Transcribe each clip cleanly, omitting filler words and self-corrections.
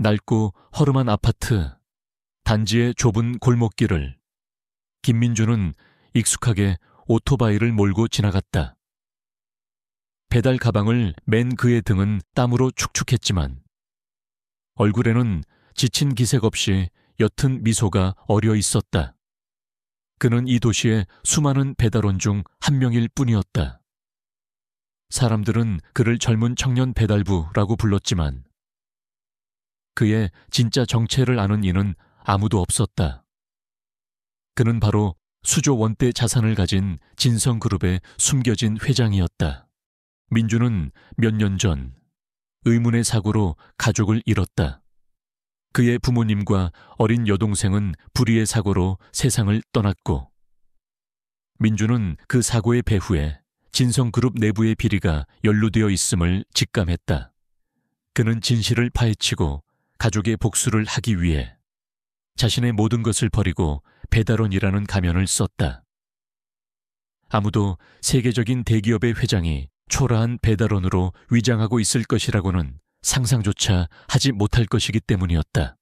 낡고 허름한 아파트, 단지의 좁은 골목길을 김민주는 익숙하게 오토바이를 몰고 지나갔다. 배달 가방을 맨 그의 등은 땀으로 축축했지만 얼굴에는 지친 기색 없이 옅은 미소가 어려 있었다. 그는 이 도시의 수많은 배달원 중 한 명일 뿐이었다. 사람들은 그를 젊은 청년 배달부라고 불렀지만 그의 진짜 정체를 아는 이는 아무도 없었다. 그는 바로 수조 원대 자산을 가진 진성그룹의 숨겨진 회장이었다. 민주는 몇 년 전 의문의 사고로 가족을 잃었다. 그의 부모님과 어린 여동생은 불의의 사고로 세상을 떠났고 민주는 그 사고의 배후에 진성그룹 내부의 비리가 연루되어 있음을 직감했다. 그는 진실을 파헤치고 가족의 복수를 하기 위해 자신의 모든 것을 버리고 배달원이라는 가면을 썼다. 아무도 세계적인 대기업의 회장이 초라한 배달원으로 위장하고 있을 것이라고는 상상조차 하지 못할 것이기 때문이었다.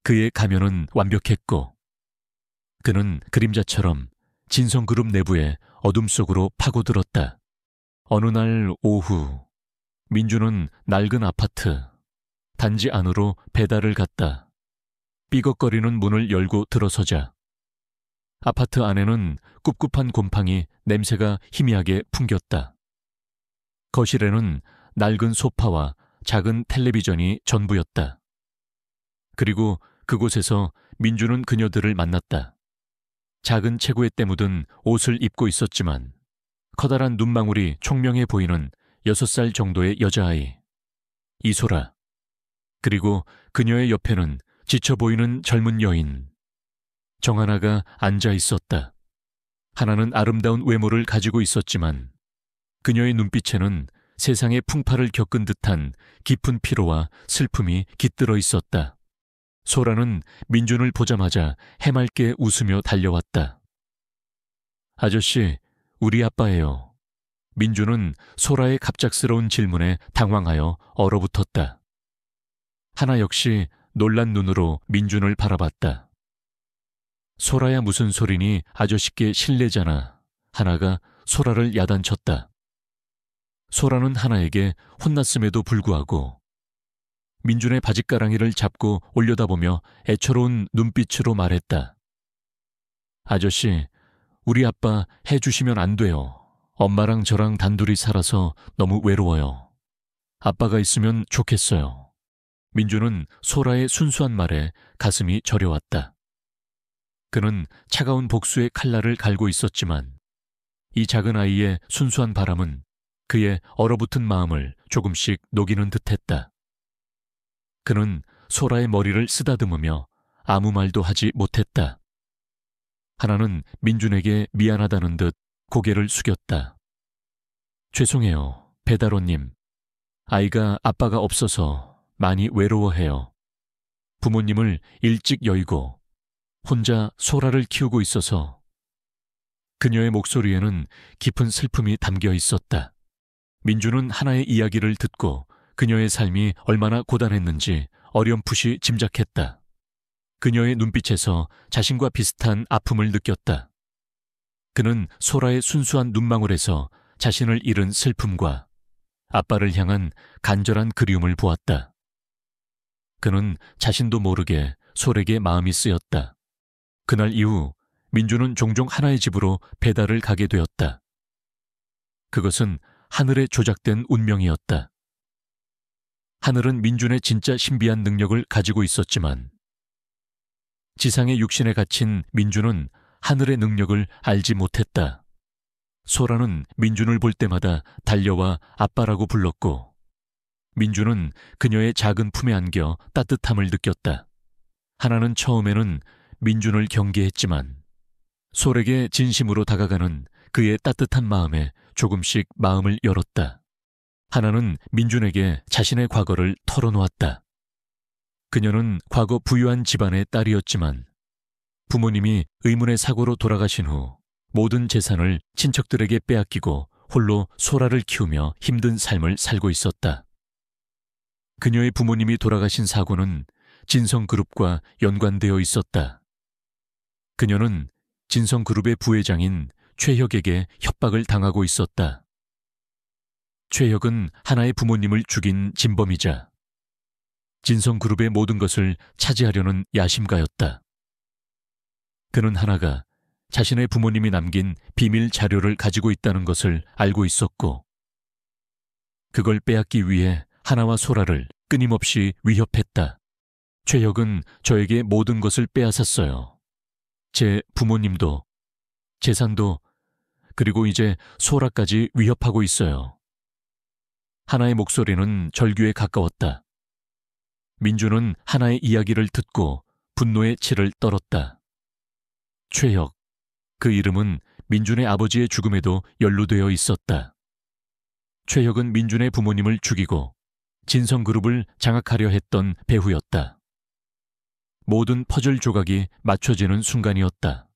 그의 가면은 완벽했고 그는 그림자처럼 진성그룹 내부의 어둠 속으로 파고들었다. 어느 날 오후 민주는 낡은 아파트 단지 안으로 배달을 갔다. 삐걱거리는 문을 열고 들어서자 아파트 안에는 꿉꿉한 곰팡이 냄새가 희미하게 풍겼다. 거실에는 낡은 소파와 작은 텔레비전이 전부였다. 그리고 그곳에서 민주는 그녀들을 만났다. 작은 체구에 때 묻은 옷을 입고 있었지만 커다란 눈망울이 총명해 보이는 6살 정도의 여자아이 이소라, 그리고 그녀의 옆에는 지쳐 보이는 젊은 여인 정하나가 앉아 있었다. 하나는 아름다운 외모를 가지고 있었지만 그녀의 눈빛에는 세상의 풍파를 겪은 듯한 깊은 피로와 슬픔이 깃들어 있었다. 소라는 민준을 보자마자 해맑게 웃으며 달려왔다. 아저씨, 우리 아빠예요. 민준은 소라의 갑작스러운 질문에 당황하여 얼어붙었다. 하나 역시 놀란 눈으로 민준을 바라봤다. 소라야 무슨 소리니 아저씨께 실례잖아. 하나가 소라를 야단쳤다. 소라는 하나에게 혼났음에도 불구하고 민준의 바짓가랑이를 잡고 올려다보며 애처로운 눈빛으로 말했다. 아저씨, 우리 아빠 해주시면 안 돼요. 엄마랑 저랑 단둘이 살아서 너무 외로워요. 아빠가 있으면 좋겠어요. 민준은 소라의 순수한 말에 가슴이 저려왔다. 그는 차가운 복수의 칼날을 갈고 있었지만 이 작은 아이의 순수한 바람은 그의 얼어붙은 마음을 조금씩 녹이는 듯했다. 그는 소라의 머리를 쓰다듬으며 아무 말도 하지 못했다. 하나는 민준에게 미안하다는 듯 고개를 숙였다. 죄송해요, 배달원님. 아이가 아빠가 없어서 많이 외로워해요. 부모님을 일찍 여의고 혼자 소라를 키우고 있어서. 그녀의 목소리에는 깊은 슬픔이 담겨 있었다. 민준은 하나의 이야기를 듣고 그녀의 삶이 얼마나 고단했는지 어렴풋이 짐작했다. 그녀의 눈빛에서 자신과 비슷한 아픔을 느꼈다. 그는 소라의 순수한 눈망울에서 자신을 잃은 슬픔과 아빠를 향한 간절한 그리움을 보았다. 그는 자신도 모르게 소라에게 마음이 쓰였다. 그날 이후 민주는 종종 하나의 집으로 배달을 가게 되었다. 그것은 하늘에 조작된 운명이었다. 하늘은 민준의 진짜 신비한 능력을 가지고 있었지만 지상의 육신에 갇힌 민준은 하늘의 능력을 알지 못했다. 소라는 민준을 볼 때마다 달려와 아빠라고 불렀고 민준은 그녀의 작은 품에 안겨 따뜻함을 느꼈다. 하나는 처음에는 민준을 경계했지만 소라에게 진심으로 다가가는 그의 따뜻한 마음에 조금씩 마음을 열었다. 하나는 민준에게 자신의 과거를 털어놓았다. 그녀는 과거 부유한 집안의 딸이었지만 부모님이 의문의 사고로 돌아가신 후 모든 재산을 친척들에게 빼앗기고 홀로 소라를 키우며 힘든 삶을 살고 있었다. 그녀의 부모님이 돌아가신 사고는 진성그룹과 연관되어 있었다. 그녀는 진성그룹의 부회장인 최혁에게 협박을 당하고 있었다. 최혁은 하나의 부모님을 죽인 진범이자 진성그룹의 모든 것을 차지하려는 야심가였다. 그는 하나가 자신의 부모님이 남긴 비밀 자료를 가지고 있다는 것을 알고 있었고, 그걸 빼앗기 위해 하나와 소라를 끊임없이 위협했다. 최혁은 저에게 모든 것을 빼앗았어요. 제 부모님도, 재산도, 그리고 이제 소라까지 위협하고 있어요. 하나의 목소리는 절규에 가까웠다. 민주는 하나의 이야기를 듣고 분노의 치를 떨었다. 최혁, 그 이름은 민준의 아버지의 죽음에도 연루되어 있었다. 최혁은 민준의 부모님을 죽이고 진성그룹을 장악하려 했던 배후였다. 모든 퍼즐 조각이 맞춰지는 순간이었다.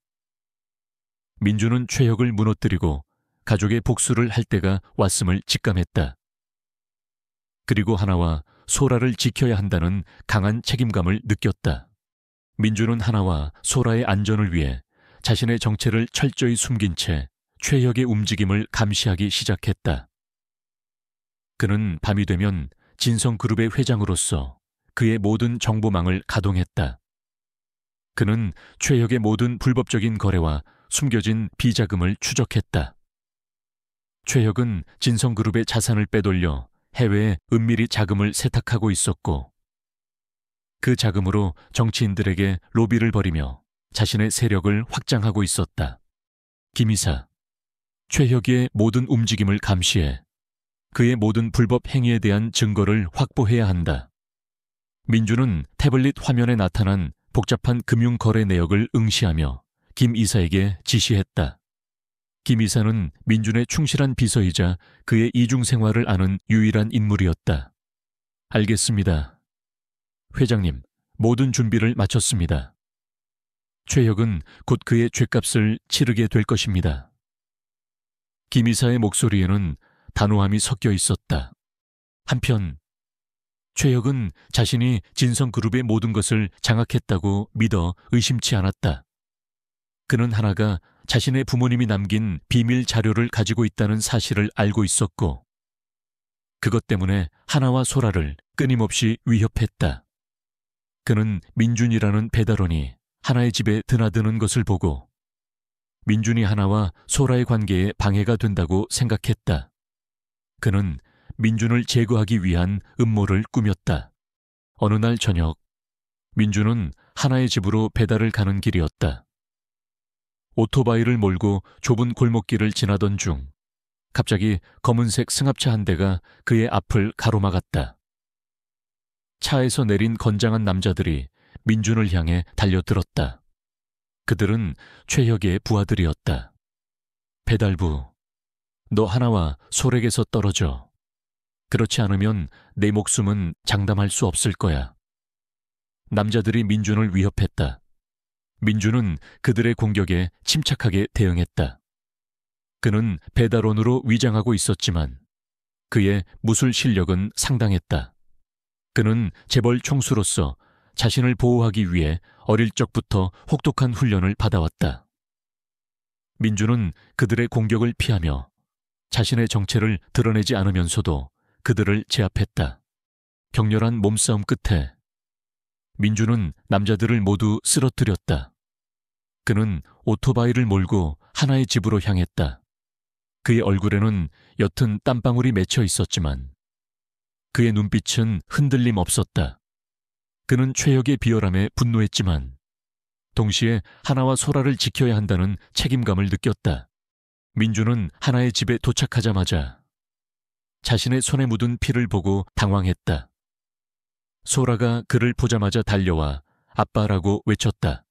민준은 최혁을 무너뜨리고 가족의 복수를 할 때가 왔음을 직감했다. 그리고 하나와 소라를 지켜야 한다는 강한 책임감을 느꼈다. 민준은 하나와 소라의 안전을 위해 자신의 정체를 철저히 숨긴 채 최혁의 움직임을 감시하기 시작했다. 그는 밤이 되면 진성그룹의 회장으로서 그의 모든 정보망을 가동했다. 그는 최혁의 모든 불법적인 거래와 숨겨진 비자금을 추적했다. 최혁은 진성그룹의 자산을 빼돌려 해외에 은밀히 자금을 세탁하고 있었고, 그 자금으로 정치인들에게 로비를 벌이며 자신의 세력을 확장하고 있었다. 김이사, 최혁의 모든 움직임을 감시해 그의 모든 불법 행위에 대한 증거를 확보해야 한다. 민주는 태블릿 화면에 나타난 복잡한 금융거래 내역을 응시하며 김 이사에게 지시했다. 김 이사는 민준의 충실한 비서이자 그의 이중생활을 아는 유일한 인물이었다. 알겠습니다. 회장님, 모든 준비를 마쳤습니다. 최혁은 곧 그의 죗값을 치르게 될 것입니다. 김 이사의 목소리에는 단호함이 섞여 있었다. 한편 최혁은 자신이 진성그룹의 모든 것을 장악했다고 믿어 의심치 않았다. 그는 하나가 자신의 부모님이 남긴 비밀 자료를 가지고 있다는 사실을 알고 있었고, 그것 때문에 하나와 소라를 끊임없이 위협했다. 그는 민준이라는 배달원이 하나의 집에 드나드는 것을 보고 민준이 하나와 소라의 관계에 방해가 된다고 생각했다. 그는 민준을 제거하기 위한 음모를 꾸몄다. 어느 날 저녁, 민준은 하나의 집으로 배달을 가는 길이었다. 오토바이를 몰고 좁은 골목길을 지나던 중 갑자기 검은색 승합차 한 대가 그의 앞을 가로막았다. 차에서 내린 건장한 남자들이 민준을 향해 달려들었다. 그들은 최혁의 부하들이었다. 배달부, 너 하나와 소렉에서 떨어져. 그렇지 않으면 내 목숨은 장담할 수 없을 거야. 남자들이 민준을 위협했다. 민준은 그들의 공격에 침착하게 대응했다. 그는 배달원으로 위장하고 있었지만 그의 무술 실력은 상당했다. 그는 재벌 총수로서 자신을 보호하기 위해 어릴 적부터 혹독한 훈련을 받아왔다. 민준은 그들의 공격을 피하며 자신의 정체를 드러내지 않으면서도 그들을 제압했다. 격렬한 몸싸움 끝에 민준은 남자들을 모두 쓰러뜨렸다. 그는 오토바이를 몰고 하나의 집으로 향했다. 그의 얼굴에는 옅은 땀방울이 맺혀 있었지만 그의 눈빛은 흔들림 없었다. 그는 최혁의 비열함에 분노했지만 동시에 하나와 소라를 지켜야 한다는 책임감을 느꼈다. 민준은 하나의 집에 도착하자마자 자신의 손에 묻은 피를 보고 당황했다. 소라가 그를 보자마자 달려와 아빠라고 외쳤다.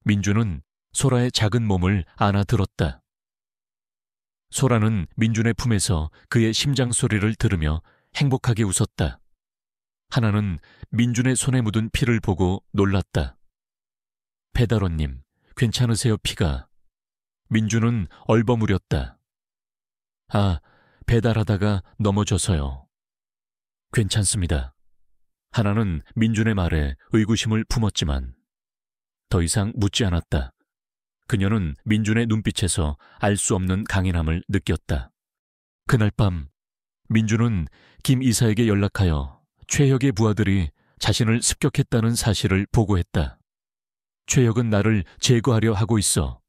민준은 소라의 작은 몸을 안아들었다. 소라는 민준의 품에서 그의 심장 소리를 들으며 행복하게 웃었다. 하나는 민준의 손에 묻은 피를 보고 놀랐다. 배달원님, 괜찮으세요, 피가? 민준은 얼버무렸다. 아, 배달하다가 넘어져서요. 괜찮습니다. 하나는 민준의 말에 의구심을 품었지만 더 이상 묻지 않았다. 그녀는 민준의 눈빛에서 알 수 없는 강인함을 느꼈다. 그날 밤 민준은 김 이사에게 연락하여 최혁의 부하들이 자신을 습격했다는 사실을 보고했다. 최혁은 나를 제거하려 하고 있어.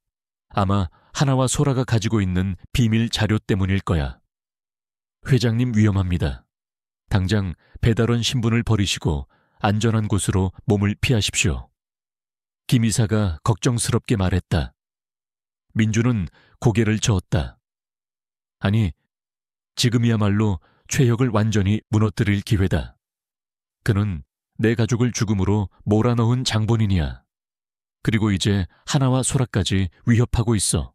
아마 하나와 소라가 가지고 있는 비밀 자료 때문일 거야. 회장님 위험합니다. 당장 배달원 신분을 버리시고 안전한 곳으로 몸을 피하십시오. 김 이사가 걱정스럽게 말했다. 민준은 고개를 저었다. 아니, 지금이야말로 최혁을 완전히 무너뜨릴 기회다. 그는 내 가족을 죽음으로 몰아넣은 장본인이야. 그리고 이제 하나와 소라까지 위협하고 있어.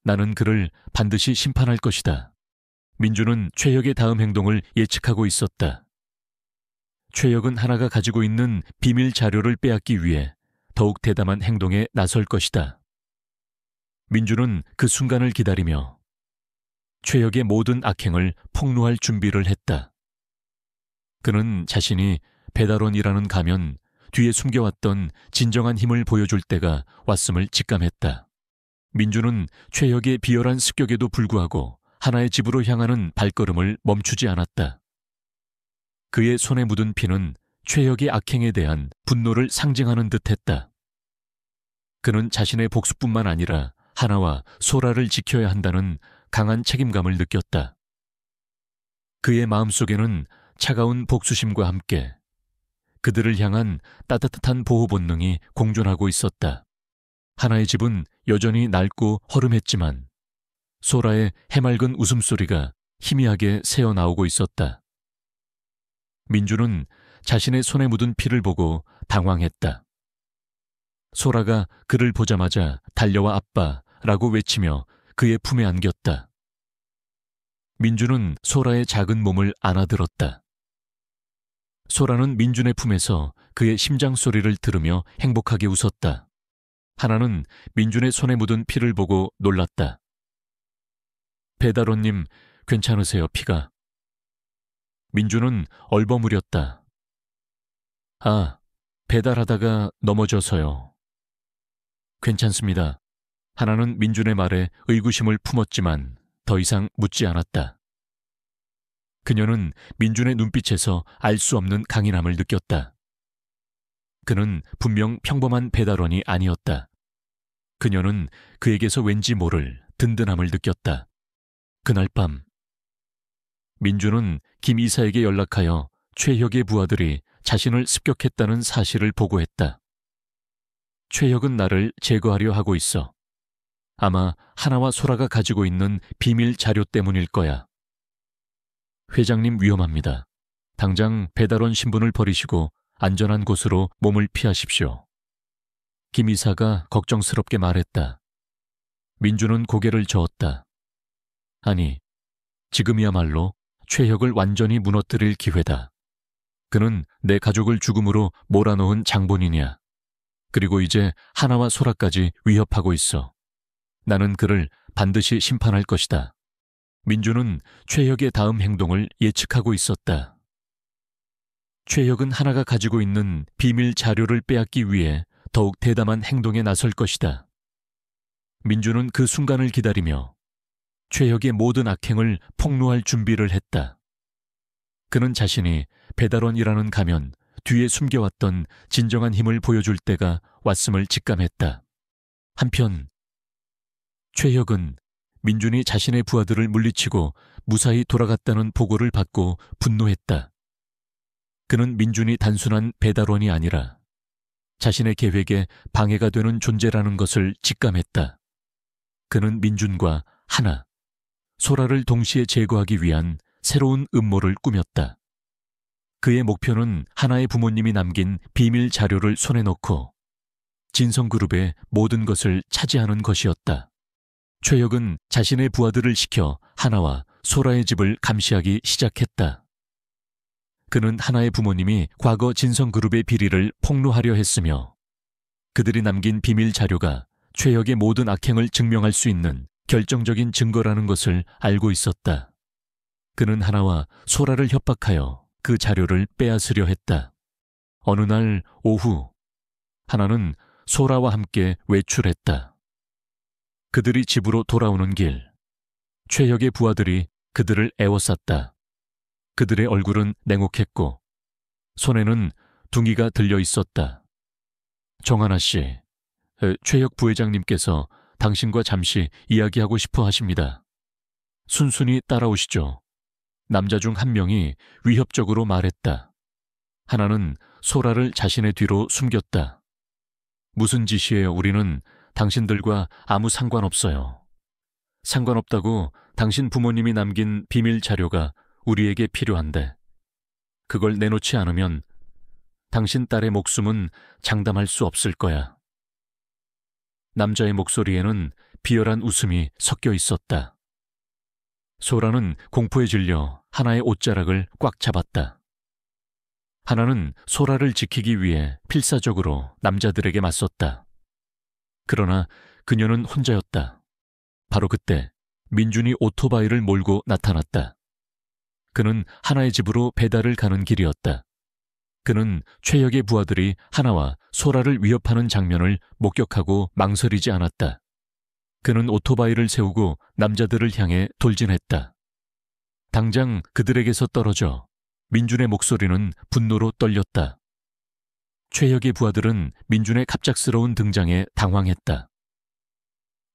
나는 그를 반드시 심판할 것이다. 민준은 최혁의 다음 행동을 예측하고 있었다. 최혁은 하나가 가지고 있는 비밀 자료를 빼앗기 위해 더욱 대담한 행동에 나설 것이다. 민준은 그 순간을 기다리며 최혁의 모든 악행을 폭로할 준비를 했다. 그는 자신이 배달원이라는 가면 뒤에 숨겨왔던 진정한 힘을 보여줄 때가 왔음을 직감했다. 민준은 최혁의 비열한 습격에도 불구하고 하나의 집으로 향하는 발걸음을 멈추지 않았다. 그의 손에 묻은 피는 최혁의 악행에 대한 분노를 상징하는 듯했다. 그는 자신의 복수뿐만 아니라 하나와 소라를 지켜야 한다는 강한 책임감을 느꼈다. 그의 마음속에는 차가운 복수심과 함께 그들을 향한 따뜻한 보호 본능이 공존하고 있었다. 하나의 집은 여전히 낡고 허름했지만 소라의 해맑은 웃음소리가 희미하게 새어나오고 있었다. 민주는 자신의 손에 묻은 피를 보고 당황했다. 소라가 그를 보자마자 달려와 아빠라고 외치며 그의 품에 안겼다. 민주는 소라의 작은 몸을 안아들었다. 소라는 민준의 품에서 그의 심장 소리를 들으며 행복하게 웃었다. 하나는 민준의 손에 묻은 피를 보고 놀랐다. 배달원님, 괜찮으세요, 피가? 민준은 얼버무렸다. 아, 배달하다가 넘어져서요. 괜찮습니다. 하나는 민준의 말에 의구심을 품었지만 더 이상 묻지 않았다. 그녀는 민준의 눈빛에서 알 수 없는 강인함을 느꼈다. 그는 분명 평범한 배달원이 아니었다. 그녀는 그에게서 왠지 모를 든든함을 느꼈다. 그날 밤 민준은 김 이사에게 연락하여 최혁의 부하들이 자신을 습격했다는 사실을 보고했다. 최혁은 나를 제거하려 하고 있어. 아마 하나와 소라가 가지고 있는 비밀 자료 때문일 거야. 회장님 위험합니다. 당장 배달원 신분을 버리시고 안전한 곳으로 몸을 피하십시오. 김 이사가 걱정스럽게 말했다. 민준은 고개를 저었다. 아니, 지금이야말로 최혁을 완전히 무너뜨릴 기회다. 그는 내 가족을 죽음으로 몰아넣은 장본인이야. 그리고 이제 하나와 소라까지 위협하고 있어. 나는 그를 반드시 심판할 것이다. 민준은 최혁의 다음 행동을 예측하고 있었다. 최혁은 하나가 가지고 있는 비밀 자료를 빼앗기 위해 더욱 대담한 행동에 나설 것이다. 민준은 그 순간을 기다리며 최혁의 모든 악행을 폭로할 준비를 했다. 그는 자신이 배달원이라는 가면 뒤에 숨겨왔던 진정한 힘을 보여줄 때가 왔음을 직감했다. 한편 최혁은 민준이 자신의 부하들을 물리치고 무사히 돌아갔다는 보고를 받고 분노했다. 그는 민준이 단순한 배달원이 아니라 자신의 계획에 방해가 되는 존재라는 것을 직감했다. 그는 민준과 하나, 소라를 동시에 제거하기 위한 새로운 음모를 꾸몄다. 그의 목표는 하나의 부모님이 남긴 비밀 자료를 손에 넣고 진성그룹의 모든 것을 차지하는 것이었다. 최혁은 자신의 부하들을 시켜 하나와 소라의 집을 감시하기 시작했다. 그는 하나의 부모님이 과거 진성그룹의 비리를 폭로하려 했으며 그들이 남긴 비밀 자료가 최혁의 모든 악행을 증명할 수 있는 결정적인 증거라는 것을 알고 있었다. 그는 하나와 소라를 협박하여 그 자료를 빼앗으려 했다. 어느 날 오후, 하나는 소라와 함께 외출했다. 그들이 집으로 돌아오는 길, 최혁의 부하들이 그들을 애워쌌다. 그들의 얼굴은 냉혹했고 손에는 둥이가 들려 있었다. 정하나 씨, 최혁 부회장님께서 당신과 잠시 이야기하고 싶어 하십니다. 순순히 따라오시죠. 남자 중 한 명이 위협적으로 말했다. 하나는 소라를 자신의 뒤로 숨겼다. 무슨 짓이에요? 우리는 당신들과 아무 상관없어요. 상관없다고 당신 부모님이 남긴 비밀 자료가 우리에게 필요한데 그걸 내놓지 않으면 당신 딸의 목숨은 장담할 수 없을 거야. 남자의 목소리에는 비열한 웃음이 섞여 있었다. 소라는 공포에 질려 하나의 옷자락을 꽉 잡았다. 하나는 소라를 지키기 위해 필사적으로 남자들에게 맞섰다. 그러나 그녀는 혼자였다. 바로 그때 민준이 오토바이를 몰고 나타났다. 그는 하나의 집으로 배달을 가는 길이었다. 그는 최혁의 부하들이 하나와 소라를 위협하는 장면을 목격하고 망설이지 않았다. 그는 오토바이를 세우고 남자들을 향해 돌진했다. 당장 그들에게서 떨어져 민준의 목소리는 분노로 떨렸다. 최혁의 부하들은 민준의 갑작스러운 등장에 당황했다.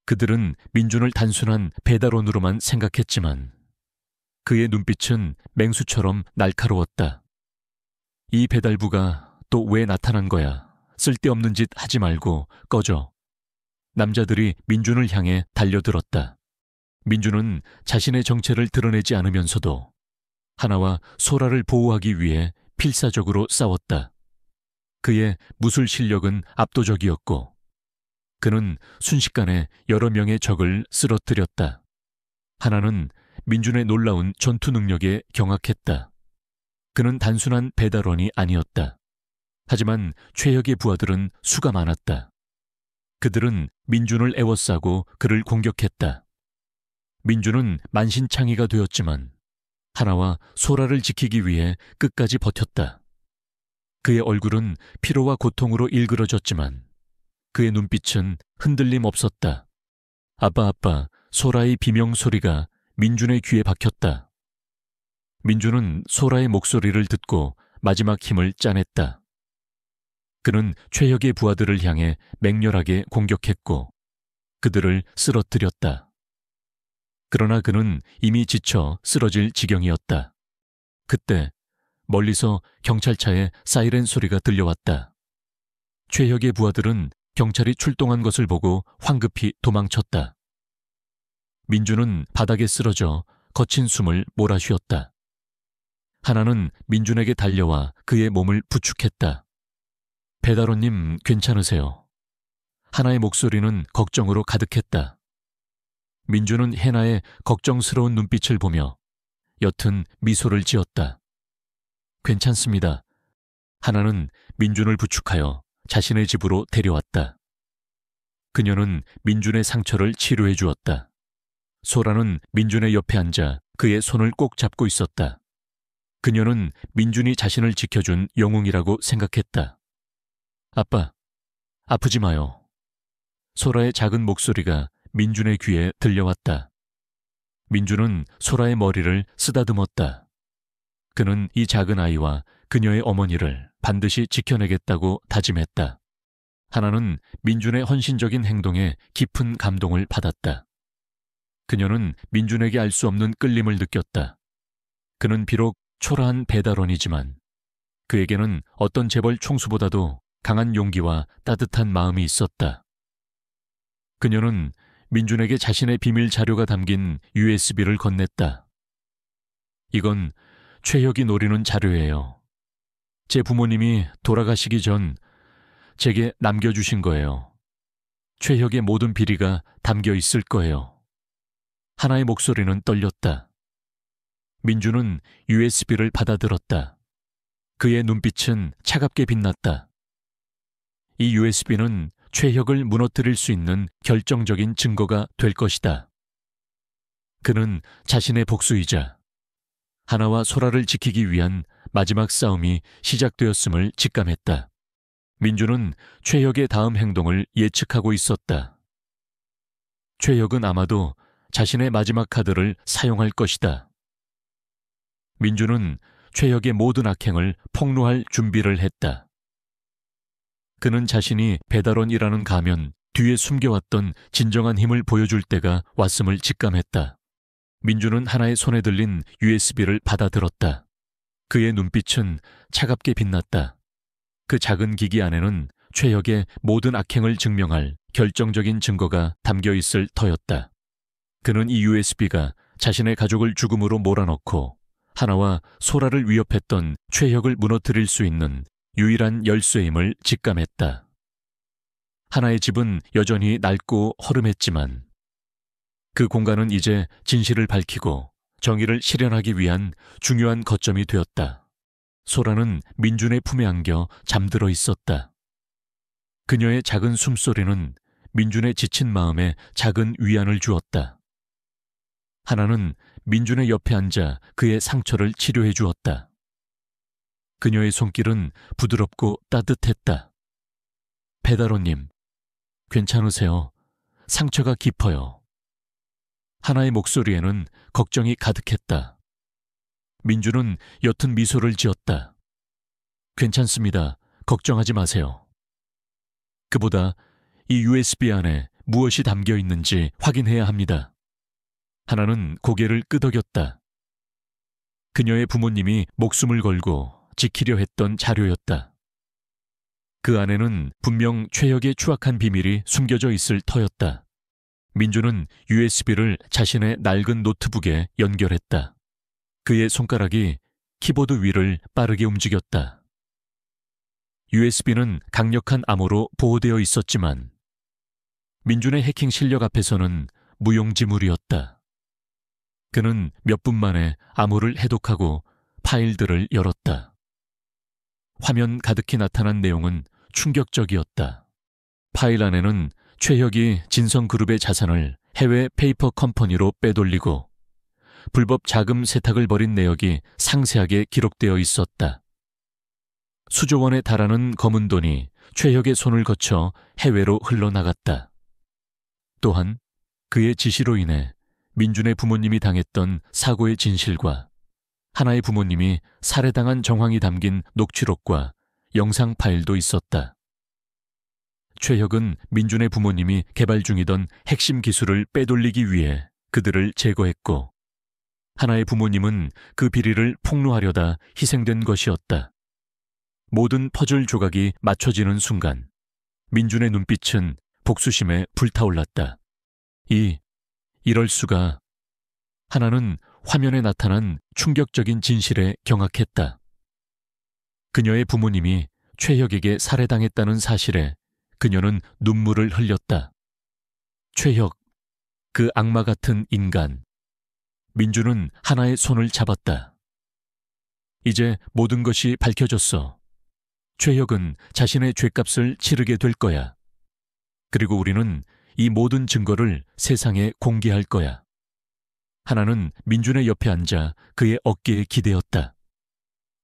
그들은 민준을 단순한 배달원으로만 생각했지만 그의 눈빛은 맹수처럼 날카로웠다. 이 배달부가 또 왜 나타난 거야? 쓸데없는 짓 하지 말고 꺼져. 남자들이 민준을 향해 달려들었다. 민준은 자신의 정체를 드러내지 않으면서도 하나와 소라를 보호하기 위해 필사적으로 싸웠다. 그의 무술 실력은 압도적이었고 그는 순식간에 여러 명의 적을 쓰러뜨렸다. 하나는 민준의 놀라운 전투 능력에 경악했다. 그는 단순한 배달원이 아니었다. 하지만 최혁의 부하들은 수가 많았다. 그들은 민준을 애워싸고 그를 공격했다. 민준은 만신창이가 되었지만 하나와 소라를 지키기 위해 끝까지 버텼다. 그의 얼굴은 피로와 고통으로 일그러졌지만 그의 눈빛은 흔들림 없었다. 아빠, 소라의 비명 소리가 민준의 귀에 박혔다. 민준은 소라의 목소리를 듣고 마지막 힘을 짜냈다. 그는 최혁의 부하들을 향해 맹렬하게 공격했고 그들을 쓰러뜨렸다. 그러나 그는 이미 지쳐 쓰러질 지경이었다. 그때 멀리서 경찰차의 사이렌 소리가 들려왔다. 최혁의 부하들은 경찰이 출동한 것을 보고 황급히 도망쳤다. 민준은 바닥에 쓰러져 거친 숨을 몰아쉬었다. 하나는 민준에게 달려와 그의 몸을 부축했다. 배달원님, 괜찮으세요? 하나의 목소리는 걱정으로 가득했다. 민준은 해나의 걱정스러운 눈빛을 보며 옅은 미소를 지었다. 괜찮습니다. 하나는 민준을 부축하여 자신의 집으로 데려왔다. 그녀는 민준의 상처를 치료해 주었다. 소라는 민준의 옆에 앉아 그의 손을 꼭 잡고 있었다. 그녀는 민준이 자신을 지켜준 영웅이라고 생각했다. 아빠, 아프지 마요. 소라의 작은 목소리가 민준의 귀에 들려왔다. 민준은 소라의 머리를 쓰다듬었다. 그는 이 작은 아이와 그녀의 어머니를 반드시 지켜내겠다고 다짐했다. 하나는 민준의 헌신적인 행동에 깊은 감동을 받았다. 그녀는 민준에게 알 수 없는 끌림을 느꼈다. 그는 비록 초라한 배달원이지만 그에게는 어떤 재벌 총수보다도 강한 용기와 따뜻한 마음이 있었다. 그녀는 민준에게 자신의 비밀 자료가 담긴 USB를 건넸다. 이건 최혁이 노리는 자료예요. 제 부모님이 돌아가시기 전 제게 남겨주신 거예요. 최혁의 모든 비리가 담겨 있을 거예요. 하나의 목소리는 떨렸다. 민준은 USB를 받아들었다. 그의 눈빛은 차갑게 빛났다. 이 USB는 최혁을 무너뜨릴 수 있는 결정적인 증거가 될 것이다. 그는 자신의 복수이자 하나와 소라를 지키기 위한 마지막 싸움이 시작되었음을 직감했다. 민주는 최혁의 다음 행동을 예측하고 있었다. 최혁은 아마도 자신의 마지막 카드를 사용할 것이다. 민주는 최혁의 모든 악행을 폭로할 준비를 했다. 그는 자신이 배달원이라는 가면 뒤에 숨겨왔던 진정한 힘을 보여줄 때가 왔음을 직감했다. 민주는 하나의 손에 들린 USB를 받아들었다. 그의 눈빛은 차갑게 빛났다. 그 작은 기기 안에는 최혁의 모든 악행을 증명할 결정적인 증거가 담겨 있을 터였다. 그는 이 USB가 자신의 가족을 죽음으로 몰아넣고 하나와 소라를 위협했던 최혁을 무너뜨릴 수 있는 유일한 열쇠임을 직감했다. 하나의 집은 여전히 낡고 허름했지만 그 공간은 이제 진실을 밝히고 정의를 실현하기 위한 중요한 거점이 되었다. 소라는 민준의 품에 안겨 잠들어 있었다. 그녀의 작은 숨소리는 민준의 지친 마음에 작은 위안을 주었다. 하나는 민준의 옆에 앉아 그의 상처를 치료해 주었다. 그녀의 손길은 부드럽고 따뜻했다. 배달원님, 괜찮으세요? 상처가 깊어요. 하나의 목소리에는 걱정이 가득했다. 민주는 옅은 미소를 지었다. 괜찮습니다. 걱정하지 마세요. 그보다 이 USB 안에 무엇이 담겨 있는지 확인해야 합니다. 하나는 고개를 끄덕였다. 그녀의 부모님이 목숨을 걸고 지키려 했던 자료였다. 그 안에는 분명 최혁의 추악한 비밀이 숨겨져 있을 터였다. 민주는 USB를 자신의 낡은 노트북에 연결했다. 그의 손가락이 키보드 위를 빠르게 움직였다. USB는 강력한 암호로 보호되어 있었지만 민준의 해킹 실력 앞에서는 무용지물이었다. 그는 몇 분 만에 암호를 해독하고 파일들을 열었다. 화면 가득히 나타난 내용은 충격적이었다. 파일 안에는 최혁이 진성그룹의 자산을 해외 페이퍼 컴퍼니로 빼돌리고 불법 자금 세탁을 벌인 내역이 상세하게 기록되어 있었다. 수조 원에 달하는 검은 돈이 최혁의 손을 거쳐 해외로 흘러나갔다. 또한 그의 지시로 인해 민준의 부모님이 당했던 사고의 진실과 하나의 부모님이 살해당한 정황이 담긴 녹취록과 영상 파일도 있었다. 최혁은 민준의 부모님이 개발 중이던 핵심 기술을 빼돌리기 위해 그들을 제거했고 하나의 부모님은 그 비리를 폭로하려다 희생된 것이었다. 모든 퍼즐 조각이 맞춰지는 순간 민준의 눈빛은 복수심에 불타올랐다. 이럴 수가. 하나는 화면에 나타난 충격적인 진실에 경악했다. 그녀의 부모님이 최혁에게 살해당했다는 사실에 그녀는 눈물을 흘렸다. 최혁, 그 악마 같은 인간. 민주는 하나의 손을 잡았다. 이제 모든 것이 밝혀졌어. 최혁은 자신의 죗값을 치르게 될 거야. 그리고 우리는 이 모든 증거를 세상에 공개할 거야. 하나는 민준의 옆에 앉아 그의 어깨에 기대었다.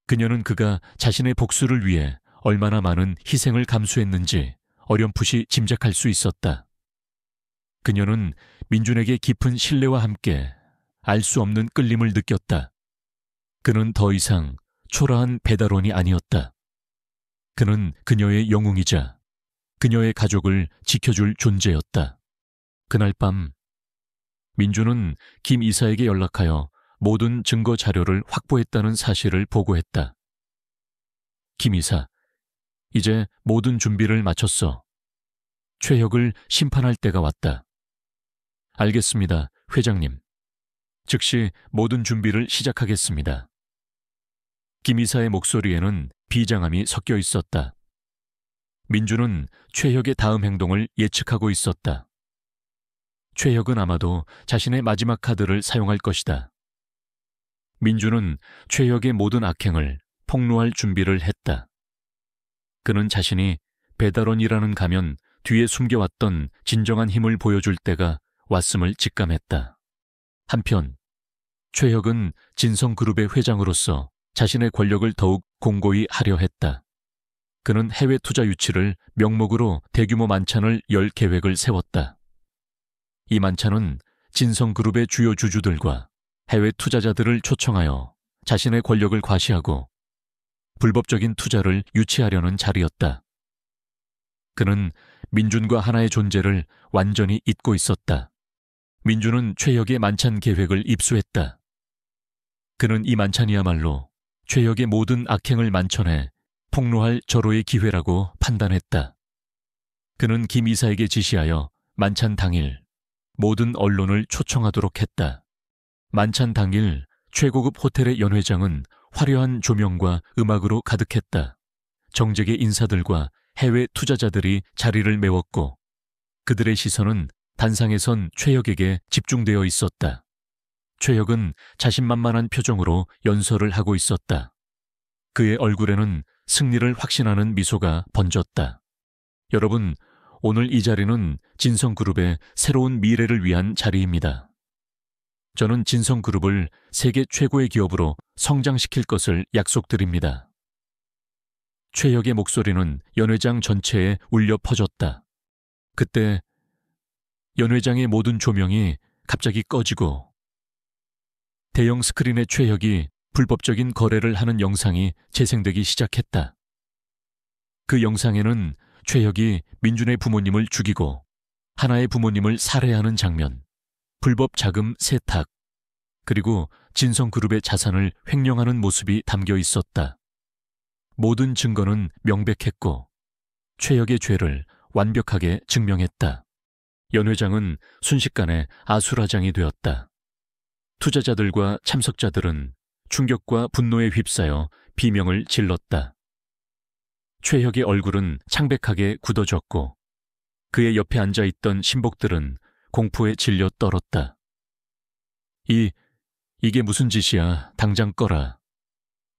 그녀는 그가 자신의 복수를 위해 얼마나 많은 희생을 감수했는지 어렴풋이 짐작할 수 있었다. 그녀는 민준에게 깊은 신뢰와 함께 알 수 없는 끌림을 느꼈다. 그는 더 이상 초라한 배달원이 아니었다. 그는 그녀의 영웅이자 그녀의 가족을 지켜줄 존재였다. 그날 밤 민주는 김 이사에게 연락하여 모든 증거 자료를 확보했다는 사실을 보고했다. 김 이사, 이제 모든 준비를 마쳤어. 최혁을 심판할 때가 왔다. 알겠습니다, 회장님. 즉시 모든 준비를 시작하겠습니다. 김 이사의 목소리에는 비장함이 섞여 있었다. 민주는 최혁의 다음 행동을 예측하고 있었다. 최혁은 아마도 자신의 마지막 카드를 사용할 것이다. 민주는 최혁의 모든 악행을 폭로할 준비를 했다. 그는 자신이 배달원이라는 가면 뒤에 숨겨왔던 진정한 힘을 보여줄 때가 왔음을 직감했다. 한편 최혁은 진성그룹의 회장으로서 자신의 권력을 더욱 공고히 하려 했다. 그는 해외 투자 유치를 명목으로 대규모 만찬을 열 계획을 세웠다. 이 만찬은 진성그룹의 주요 주주들과 해외 투자자들을 초청하여 자신의 권력을 과시하고 불법적인 투자를 유치하려는 자리였다. 그는 민준과 하나의 존재를 완전히 잊고 있었다. 민준은 최혁의 만찬 계획을 입수했다. 그는 이 만찬이야말로 최혁의 모든 악행을 만천해 폭로할 절호의 기회라고 판단했다. 그는 김 이사에게 지시하여 만찬 당일 모든 언론을 초청하도록 했다. 만찬 당일 최고급 호텔의 연회장은 화려한 조명과 음악으로 가득했다. 정재계 인사들과 해외 투자자들이 자리를 메웠고 그들의 시선은 단상에 선 최혁에게 집중되어 있었다. 최혁은 자신만만한 표정으로 연설을 하고 있었다. 그의 얼굴에는 승리를 확신하는 미소가 번졌다. 여러분, 오늘 이 자리는 진성그룹의 새로운 미래를 위한 자리입니다. 저는 진성그룹을 세계 최고의 기업으로 성장시킬 것을 약속드립니다. 최혁의 목소리는 연회장 전체에 울려 퍼졌다. 그때 연회장의 모든 조명이 갑자기 꺼지고 대형 스크린의 최혁이 불법적인 거래를 하는 영상이 재생되기 시작했다. 그 영상에는 최혁이 민준의 부모님을 죽이고 하나의 부모님을 살해하는 장면, 불법 자금 세탁, 그리고 진성그룹의 자산을 횡령하는 모습이 담겨 있었다. 모든 증거는 명백했고 최혁의 죄를 완벽하게 증명했다. 연 회장은 순식간에 아수라장이 되었다. 투자자들과 참석자들은 충격과 분노에 휩싸여 비명을 질렀다. 최혁의 얼굴은 창백하게 굳어졌고 그의 옆에 앉아있던 신복들은 공포에 질려 떨었다. 이게 무슨 짓이야. 당장 꺼라.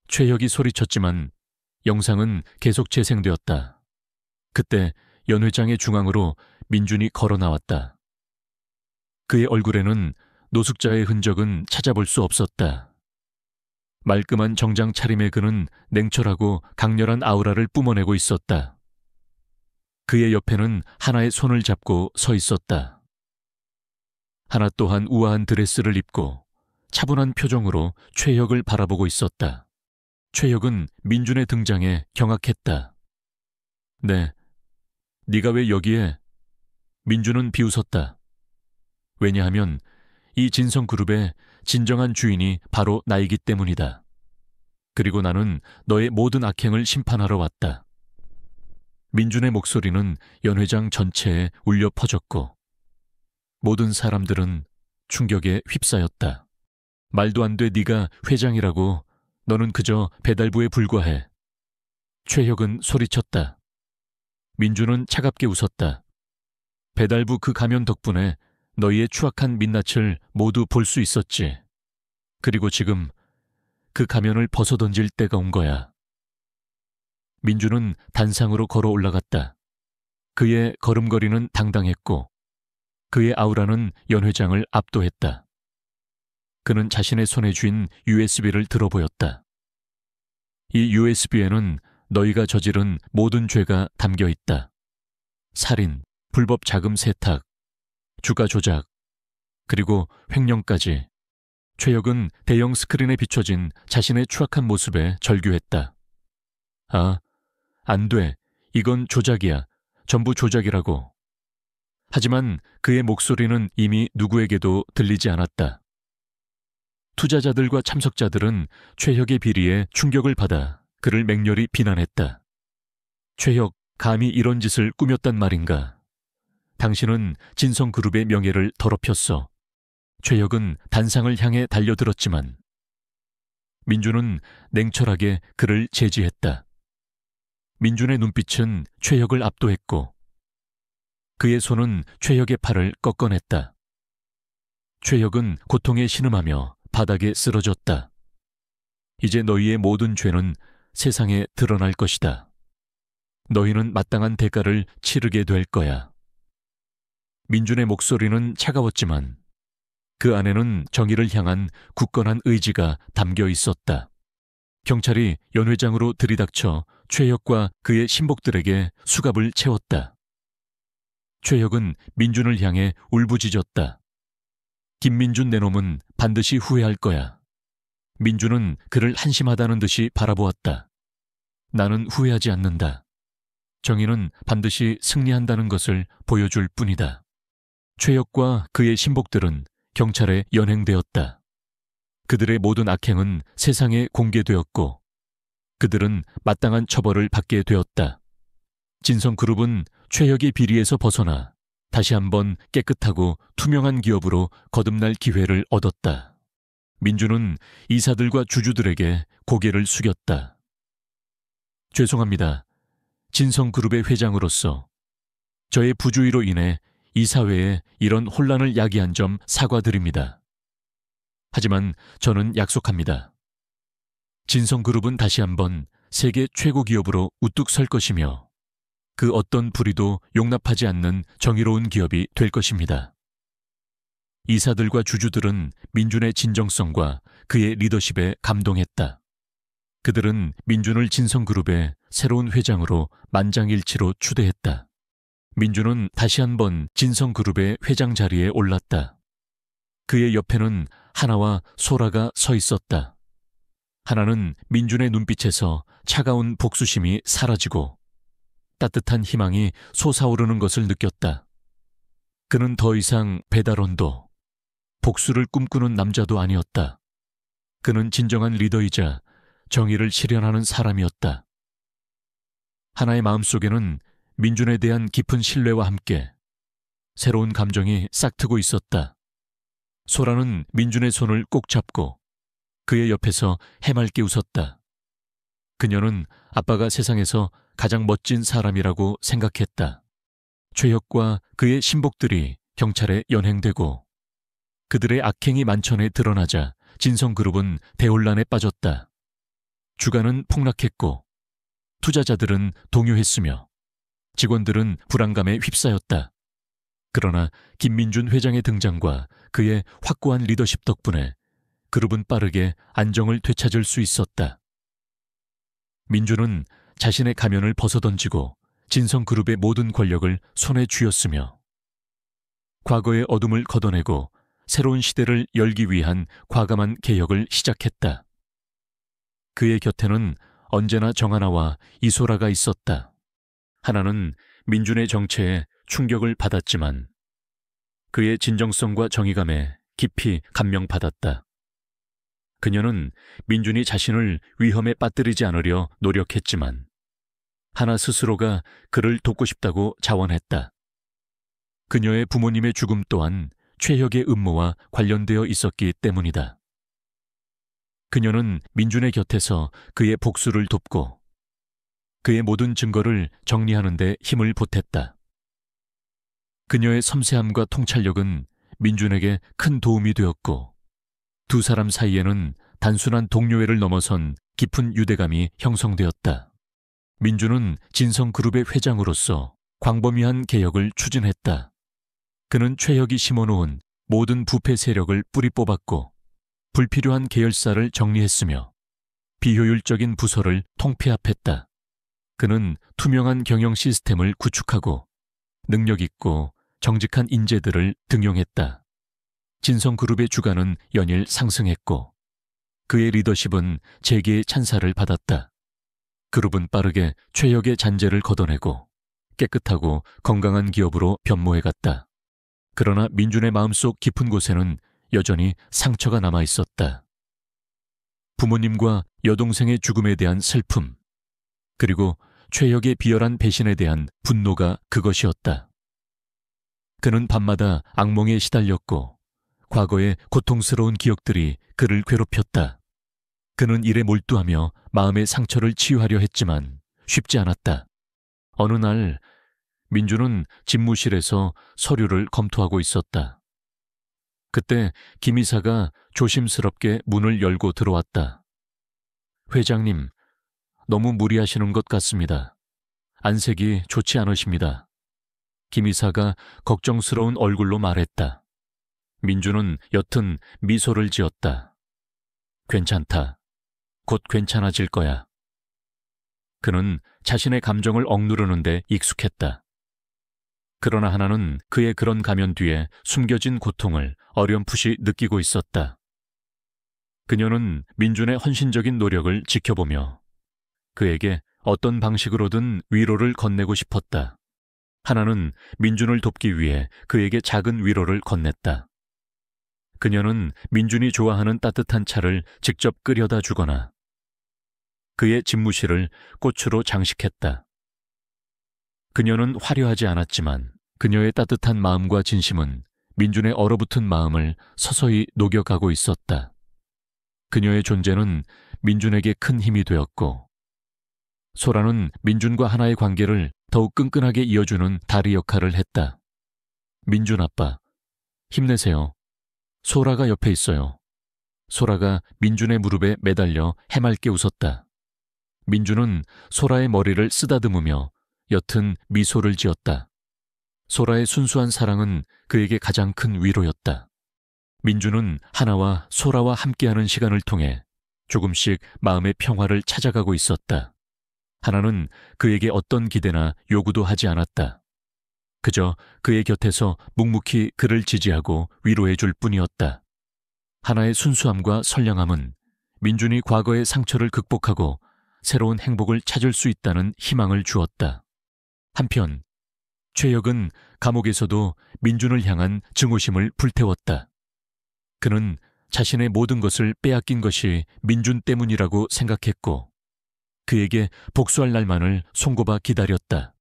최혁이 소리쳤지만 영상은 계속 재생되었다. 그때 연 회장의 중앙으로 민준이 걸어 나왔다. 그의 얼굴에는 노숙자의 흔적은 찾아볼 수 없었다. 말끔한 정장 차림의 그는 냉철하고 강렬한 아우라를 뿜어내고 있었다. 그의 옆에는 하나의 손을 잡고 서 있었다. 하나 또한 우아한 드레스를 입고 차분한 표정으로 최혁을 바라보고 있었다. 최혁은 민준의 등장에 경악했다. 네, 네가 왜 여기에? 민준은 비웃었다. 왜냐하면 이 진성그룹의 진정한 주인이 바로 나이기 때문이다. 그리고 나는 너의 모든 악행을 심판하러 왔다. 민준의 목소리는 연 회장 전체에 울려 퍼졌고 모든 사람들은 충격에 휩싸였다. 말도 안 돼. 네가 회장이라고. 너는 그저 배달부에 불과해. 최혁은 소리쳤다. 민준은 차갑게 웃었다. 배달부 그 가면 덕분에 너희의 추악한 민낯을 모두 볼 수 있었지. 그리고 지금 그 가면을 벗어던질 때가 온 거야. 민준은 단상으로 걸어 올라갔다. 그의 걸음걸이는 당당했고 그의 아우라는 연 회장을 압도했다. 그는 자신의 손에 쥔 USB를 들어보였다. 이 USB에는 너희가 저지른 모든 죄가 담겨 있다. 살인, 불법 자금 세탁, 주가 조작, 그리고 횡령까지. 최혁은 대형 스크린에 비춰진 자신의 추악한 모습에 절규했다. 아, 안 돼. 이건 조작이야. 전부 조작이라고. 하지만 그의 목소리는 이미 누구에게도 들리지 않았다. 투자자들과 참석자들은 최혁의 비리에 충격을 받아 그를 맹렬히 비난했다. 최혁, 감히 이런 짓을 꾸몄단 말인가? 당신은 진성그룹의 명예를 더럽혔어. 최혁은 단상을 향해 달려들었지만 민준은 냉철하게 그를 제지했다. 민준의 눈빛은 최혁을 압도했고 그의 손은 최혁의 팔을 꺾어냈다. 최혁은 고통에 신음하며 바닥에 쓰러졌다. 이제 너희의 모든 죄는 세상에 드러날 것이다. 너희는 마땅한 대가를 치르게 될 거야. 민준의 목소리는 차가웠지만 그 안에는 정의를 향한 굳건한 의지가 담겨 있었다. 경찰이 연 회장으로 들이닥쳐 최혁과 그의 신복들에게 수갑을 채웠다. 최혁은 민준을 향해 울부짖었다. 김민준 내놈은 반드시 후회할 거야. 민준은 그를 한심하다는 듯이 바라보았다. 나는 후회하지 않는다. 정의는 반드시 승리한다는 것을 보여줄 뿐이다. 최혁과 그의 신복들은 경찰에 연행되었다. 그들의 모든 악행은 세상에 공개되었고 그들은 마땅한 처벌을 받게 되었다. 진성그룹은 최혁의 비리에서 벗어나 다시 한번 깨끗하고 투명한 기업으로 거듭날 기회를 얻었다. 민주는 이사들과 주주들에게 고개를 숙였다. 죄송합니다. 진성그룹의 회장으로서 저의 부주의로 인해 이 사회에 이런 혼란을 야기한 점 사과드립니다. 하지만 저는 약속합니다. 진성그룹은 다시 한번 세계 최고 기업으로 우뚝 설 것이며 그 어떤 불의도 용납하지 않는 정의로운 기업이 될 것입니다. 이사들과 주주들은 민준의 진정성과 그의 리더십에 감동했다. 그들은 민준을 진성그룹의 새로운 회장으로 만장일치로 추대했다. 민준은 다시 한번 진성그룹의 회장 자리에 올랐다. 그의 옆에는 하나와 소라가 서 있었다. 하나는 민준의 눈빛에서 차가운 복수심이 사라지고 따뜻한 희망이 솟아오르는 것을 느꼈다. 그는 더 이상 배달원도 복수를 꿈꾸는 남자도 아니었다. 그는 진정한 리더이자 정의를 실현하는 사람이었다. 하나의 마음속에는 민준에 대한 깊은 신뢰와 함께 새로운 감정이 싹트고 있었다. 소라는 민준의 손을 꼭 잡고 그의 옆에서 해맑게 웃었다. 그녀는 아빠가 세상에서 가장 멋진 사람이라고 생각했다. 최혁과 그의 신복들이 경찰에 연행되고 그들의 악행이 만천에 드러나자 진성그룹은 대혼란에 빠졌다. 주가는 폭락했고 투자자들은 동요했으며 직원들은 불안감에 휩싸였다. 그러나 김민준 회장의 등장과 그의 확고한 리더십 덕분에 그룹은 빠르게 안정을 되찾을 수 있었다. 민준은 자신의 가면을 벗어던지고 진성그룹의 모든 권력을 손에 쥐었으며 과거의 어둠을 걷어내고 새로운 시대를 열기 위한 과감한 개혁을 시작했다. 그의 곁에는 언제나 정하나와 이소라가 있었다. 하나는 민준의 정체에 충격을 받았지만 그의 진정성과 정의감에 깊이 감명받았다. 그녀는 민준이 자신을 위험에 빠뜨리지 않으려 노력했지만 하나 스스로가 그를 돕고 싶다고 자원했다. 그녀의 부모님의 죽음 또한 최혁의 음모와 관련되어 있었기 때문이다. 그녀는 민준의 곁에서 그의 복수를 돕고 그의 모든 증거를 정리하는 데 힘을 보탰다. 그녀의 섬세함과 통찰력은 민준에게 큰 도움이 되었고 두 사람 사이에는 단순한 동료애를 넘어선 깊은 유대감이 형성되었다. 민준은 진성그룹의 회장으로서 광범위한 개혁을 추진했다. 그는 최혁이 심어놓은 모든 부패 세력을 뿌리 뽑았고 불필요한 계열사를 정리했으며 비효율적인 부서를 통폐합했다. 그는 투명한 경영 시스템을 구축하고 능력 있고 정직한 인재들을 등용했다. 진성그룹의 주가는 연일 상승했고 그의 리더십은 재계의 찬사를 받았다. 그룹은 빠르게 최혁의 잔재를 걷어내고 깨끗하고 건강한 기업으로 변모해갔다. 그러나 민준의 마음속 깊은 곳에는 여전히 상처가 남아 있었다. 부모님과 여동생의 죽음에 대한 슬픔, 그리고 최혁의 비열한 배신에 대한 분노가 그것이었다. 그는 밤마다 악몽에 시달렸고 과거의 고통스러운 기억들이 그를 괴롭혔다. 그는 일에 몰두하며 마음의 상처를 치유하려 했지만 쉽지 않았다. 어느 날 민준은 집무실에서 서류를 검토하고 있었다. 그때 김 이사가 조심스럽게 문을 열고 들어왔다. 회장님, 너무 무리하시는 것 같습니다. 안색이 좋지 않으십니다. 김 이사가 걱정스러운 얼굴로 말했다. 민주는 옅은 미소를 지었다. 괜찮다. 곧 괜찮아질 거야. 그는 자신의 감정을 억누르는 데 익숙했다. 그러나 하나는 그의 그런 가면 뒤에 숨겨진 고통을 어렴풋이 느끼고 있었다. 그녀는 민준의 헌신적인 노력을 지켜보며 그에게 어떤 방식으로든 위로를 건네고 싶었다. 하나는 민준을 돕기 위해 그에게 작은 위로를 건넸다. 그녀는 민준이 좋아하는 따뜻한 차를 직접 끓여다 주거나 그의 집무실을 꽃으로 장식했다. 그녀는 화려하지 않았지만 그녀의 따뜻한 마음과 진심은 민준의 얼어붙은 마음을 서서히 녹여가고 있었다. 그녀의 존재는 민준에게 큰 힘이 되었고 소라는 민준과 하나의 관계를 더욱 끈끈하게 이어주는 다리 역할을 했다. 민준 아빠, 힘내세요. 소라가 옆에 있어요. 소라가 민준의 무릎에 매달려 해맑게 웃었다. 민준은 소라의 머리를 쓰다듬으며 옅은 미소를 지었다. 소라의 순수한 사랑은 그에게 가장 큰 위로였다. 민준은 하나와 소라와 함께하는 시간을 통해 조금씩 마음의 평화를 찾아가고 있었다. 하나는 그에게 어떤 기대나 요구도 하지 않았다. 그저 그의 곁에서 묵묵히 그를 지지하고 위로해 줄 뿐이었다. 하나의 순수함과 선량함은 민준이 과거의 상처를 극복하고 새로운 행복을 찾을 수 있다는 희망을 주었다. 한편 최혁은 감옥에서도 민준을 향한 증오심을 불태웠다. 그는 자신의 모든 것을 빼앗긴 것이 민준 때문이라고 생각했고 그에게 복수할 날만을 손꼽아 기다렸다.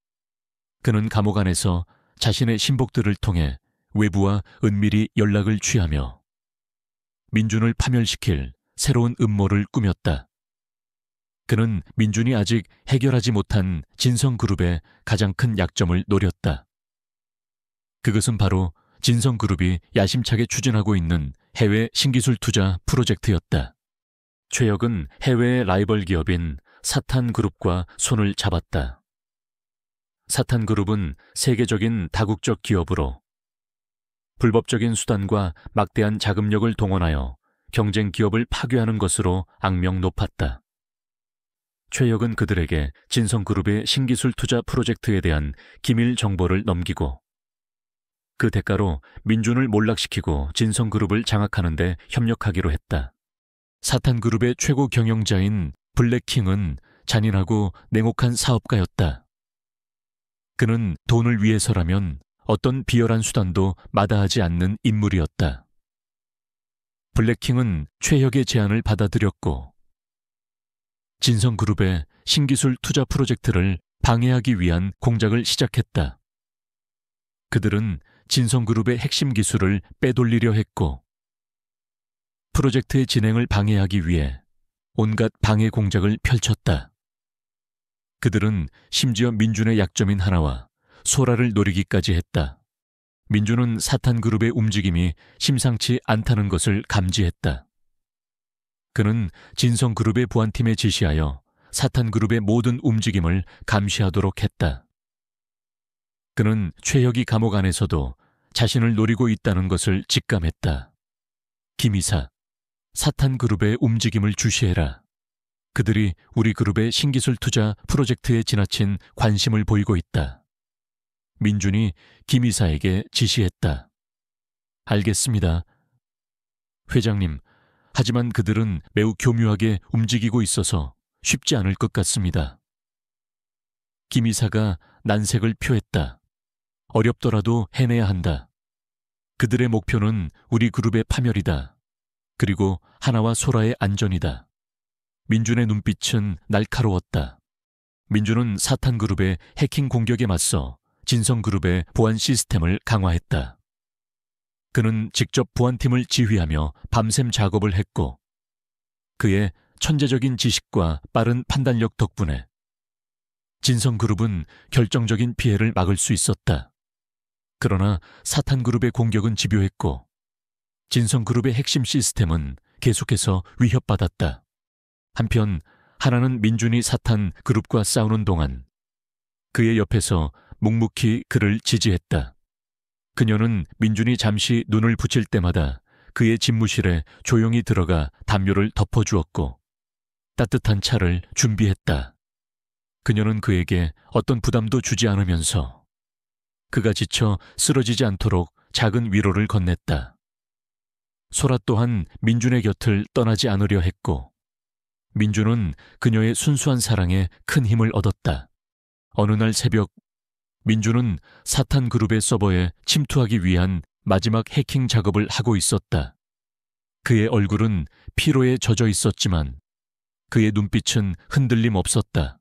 그는 감옥 안에서 자신의 신복들을 통해 외부와 은밀히 연락을 취하며 민준을 파멸시킬 새로운 음모를 꾸몄다. 그는 민준이 아직 해결하지 못한 진성그룹의 가장 큰 약점을 노렸다. 그것은 바로 진성그룹이 야심차게 추진하고 있는 해외 신기술 투자 프로젝트였다. 최혁은 해외의 라이벌 기업인 사탄그룹과 손을 잡았다. 사탄그룹은 세계적인 다국적 기업으로 불법적인 수단과 막대한 자금력을 동원하여 경쟁 기업을 파괴하는 것으로 악명 높았다. 최혁은 그들에게 진성그룹의 신기술 투자 프로젝트에 대한 기밀 정보를 넘기고 그 대가로 민준을 몰락시키고 진성그룹을 장악하는 데 협력하기로 했다. 사탄그룹의 최고 경영자인 블랙킹은 잔인하고 냉혹한 사업가였다. 그는 돈을 위해서라면 어떤 비열한 수단도 마다하지 않는 인물이었다. 블랙킹은 최혁의 제안을 받아들였고 진성그룹의 신기술 투자 프로젝트를 방해하기 위한 공작을 시작했다. 그들은 진성그룹의 핵심 기술을 빼돌리려 했고 프로젝트의 진행을 방해하기 위해 온갖 방해 공작을 펼쳤다. 그들은 심지어 민준의 약점인 하나와 소라를 노리기까지 했다. 민준은 사탄그룹의 움직임이 심상치 않다는 것을 감지했다. 그는 진성그룹의 보안팀에 지시하여 사탄그룹의 모든 움직임을 감시하도록 했다. 그는 최혁이 감옥 안에서도 자신을 노리고 있다는 것을 직감했다. 김이사, 사탄그룹의 움직임을 주시해라. 그들이 우리 그룹의 신기술 투자 프로젝트에 지나친 관심을 보이고 있다. 민준이 김이사에게 지시했다. 알겠습니다. 회장님, 하지만 그들은 매우 교묘하게 움직이고 있어서 쉽지 않을 것 같습니다. 김이사가 난색을 표했다. 어렵더라도 해내야 한다. 그들의 목표는 우리 그룹의 파멸이다. 그리고 하나와 소라의 안전이다. 민준의 눈빛은 날카로웠다. 민준은 사탄그룹의 해킹 공격에 맞서 진성그룹의 보안 시스템을 강화했다. 그는 직접 보안팀을 지휘하며 밤샘 작업을 했고 그의 천재적인 지식과 빠른 판단력 덕분에 진성그룹은 결정적인 피해를 막을 수 있었다. 그러나 사탄그룹의 공격은 집요했고 진성그룹의 핵심 시스템은 계속해서 위협받았다. 한편 하나는 민준이 사탄그룹과 싸우는 동안 그의 옆에서 묵묵히 그를 지지했다. 그녀는 민준이 잠시 눈을 붙일 때마다 그의 집무실에 조용히 들어가 담요를 덮어주었고 따뜻한 차를 준비했다. 그녀는 그에게 어떤 부담도 주지 않으면서 그가 지쳐 쓰러지지 않도록 작은 위로를 건넸다. 소라 또한 민준의 곁을 떠나지 않으려 했고 민준은 그녀의 순수한 사랑에 큰 힘을 얻었다. 어느 날 새벽 민준은 사탄 그룹의 서버에 침투하기 위한 마지막 해킹 작업을 하고 있었다. 그의 얼굴은 피로에 젖어 있었지만 그의 눈빛은 흔들림 없었다.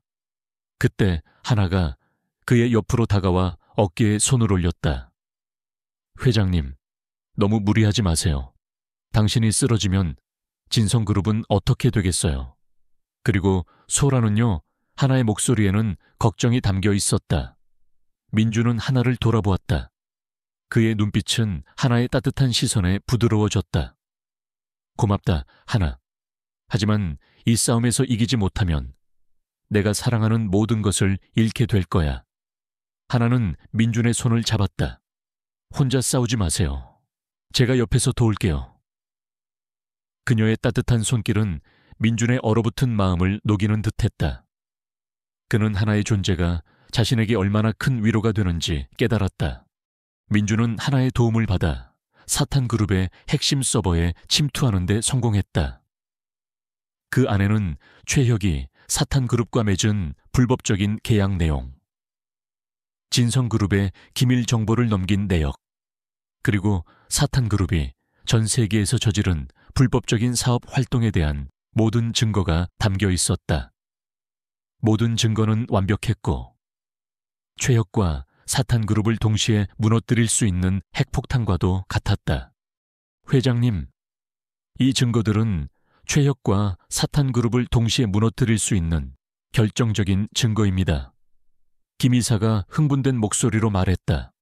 그때 하나가 그의 옆으로 다가와 어깨에 손을 올렸다. 회장님, 너무 무리하지 마세요. 당신이 쓰러지면 진성그룹은 어떻게 되겠어요? 그리고 소라는요, 하나의 목소리에는 걱정이 담겨 있었다. 민준은 하나를 돌아보았다. 그의 눈빛은 하나의 따뜻한 시선에 부드러워졌다. 고맙다, 하나. 하지만 이 싸움에서 이기지 못하면 내가 사랑하는 모든 것을 잃게 될 거야. 하나는 민준의 손을 잡았다. 혼자 싸우지 마세요. 제가 옆에서 도울게요. 그녀의 따뜻한 손길은 민준의 얼어붙은 마음을 녹이는 듯했다. 그는 하나의 존재가 자신에게 얼마나 큰 위로가 되는지 깨달았다. 민준은 하나의 도움을 받아 사탄 그룹의 핵심 서버에 침투하는 데 성공했다. 그 안에는 최혁이 사탄 그룹과 맺은 불법적인 계약 내용, 진성 그룹의 기밀 정보를 넘긴 내역, 그리고 사탄 그룹이 전 세계에서 저지른 불법적인 사업 활동에 대한 모든 증거가 담겨 있었다. 모든 증거는 완벽했고 최혁과 사탄 그룹을 동시에 무너뜨릴 수 있는 핵폭탄과도 같았다. 회장님, 이 증거들은 최혁과 사탄 그룹을 동시에 무너뜨릴 수 있는 결정적인 증거입니다. 김 이사가 흥분된 목소리로 말했다.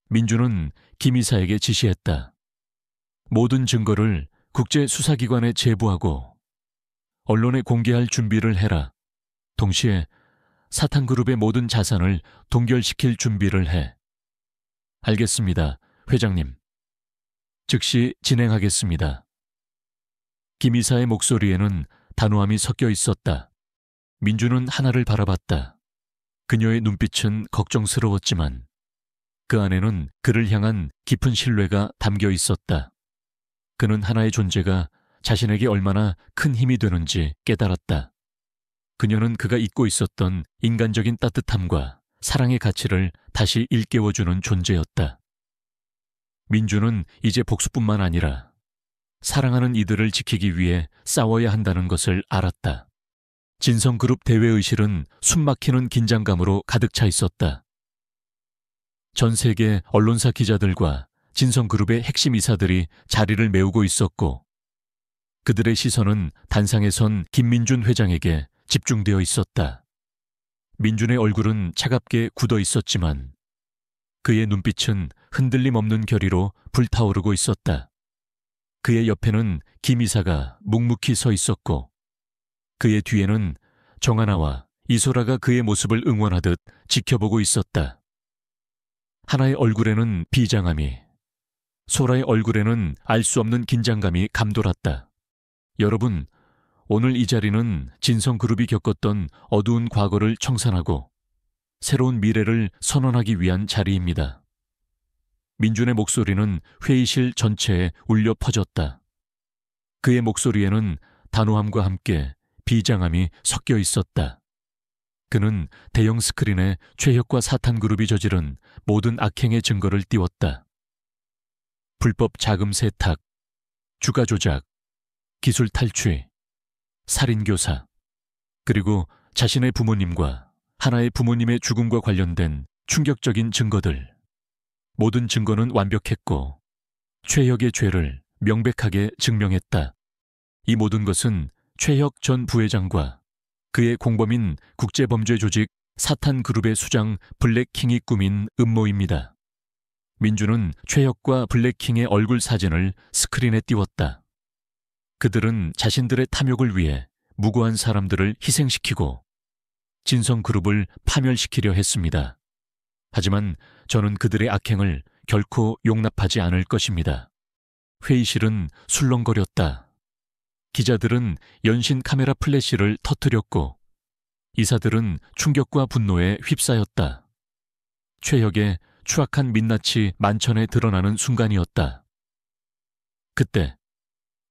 민준은 김 이사에게 지시했다. 모든 증거를 국제수사기관에 제보하고 언론에 공개할 준비를 해라. 동시에 사탄그룹의 모든 자산을 동결시킬 준비를 해. 알겠습니다, 회장님. 즉시 진행하겠습니다. 김 이사의 목소리에는 단호함이 섞여 있었다. 민준은 하나를 바라봤다. 그녀의 눈빛은 걱정스러웠지만 그 안에는 그를 향한 깊은 신뢰가 담겨 있었다. 그는 하나의 존재가 자신에게 얼마나 큰 힘이 되는지 깨달았다. 그녀는 그가 잊고 있었던 인간적인 따뜻함과 사랑의 가치를 다시 일깨워주는 존재였다. 민주는 이제 복수뿐만 아니라 사랑하는 이들을 지키기 위해 싸워야 한다는 것을 알았다. 진성그룹 대회의실은 숨막히는 긴장감으로 가득 차 있었다. 전 세계 언론사 기자들과 진성그룹의 핵심 이사들이 자리를 메우고 있었고 그들의 시선은 단상에 선 김민준 회장에게 집중되어 있었다. 민준의 얼굴은 차갑게 굳어 있었지만 그의 눈빛은 흔들림 없는 결의로 불타오르고 있었다. 그의 옆에는 김 이사가 묵묵히 서 있었고 그의 뒤에는 정하나와 이소라가 그의 모습을 응원하듯 지켜보고 있었다. 하나의 얼굴에는 비장함이, 소라의 얼굴에는 알 수 없는 긴장감이 감돌았다. 여러분, 오늘 이 자리는 진성그룹이 겪었던 어두운 과거를 청산하고 새로운 미래를 선언하기 위한 자리입니다. 민준의 목소리는 회의실 전체에 울려 퍼졌다. 그의 목소리에는 단호함과 함께 비장함이 섞여 있었다. 그는 대형 스크린에 최혁과 사탄그룹이 저지른 모든 악행의 증거를 띄웠다. 불법 자금 세탁, 주가 조작, 기술 탈취, 살인교사, 그리고 자신의 부모님과 하나의 부모님의 죽음과 관련된 충격적인 증거들. 모든 증거는 완벽했고 최혁의 죄를 명백하게 증명했다. 이 모든 것은 최혁 전 부회장과 그의 공범인 국제범죄 조직 사탄그룹의 수장 블랙킹이 꾸민 음모입니다. 민주는 최혁과 블랙킹의 얼굴 사진을 스크린에 띄웠다. 그들은 자신들의 탐욕을 위해 무고한 사람들을 희생시키고 진성그룹을 파멸시키려 했습니다. 하지만 저는 그들의 악행을 결코 용납하지 않을 것입니다. 회의실은 술렁거렸다. 기자들은 연신 카메라 플래시를 터뜨렸고 이사들은 충격과 분노에 휩싸였다. 최혁의 추악한 민낯이 만천에 드러나는 순간이었다. 그때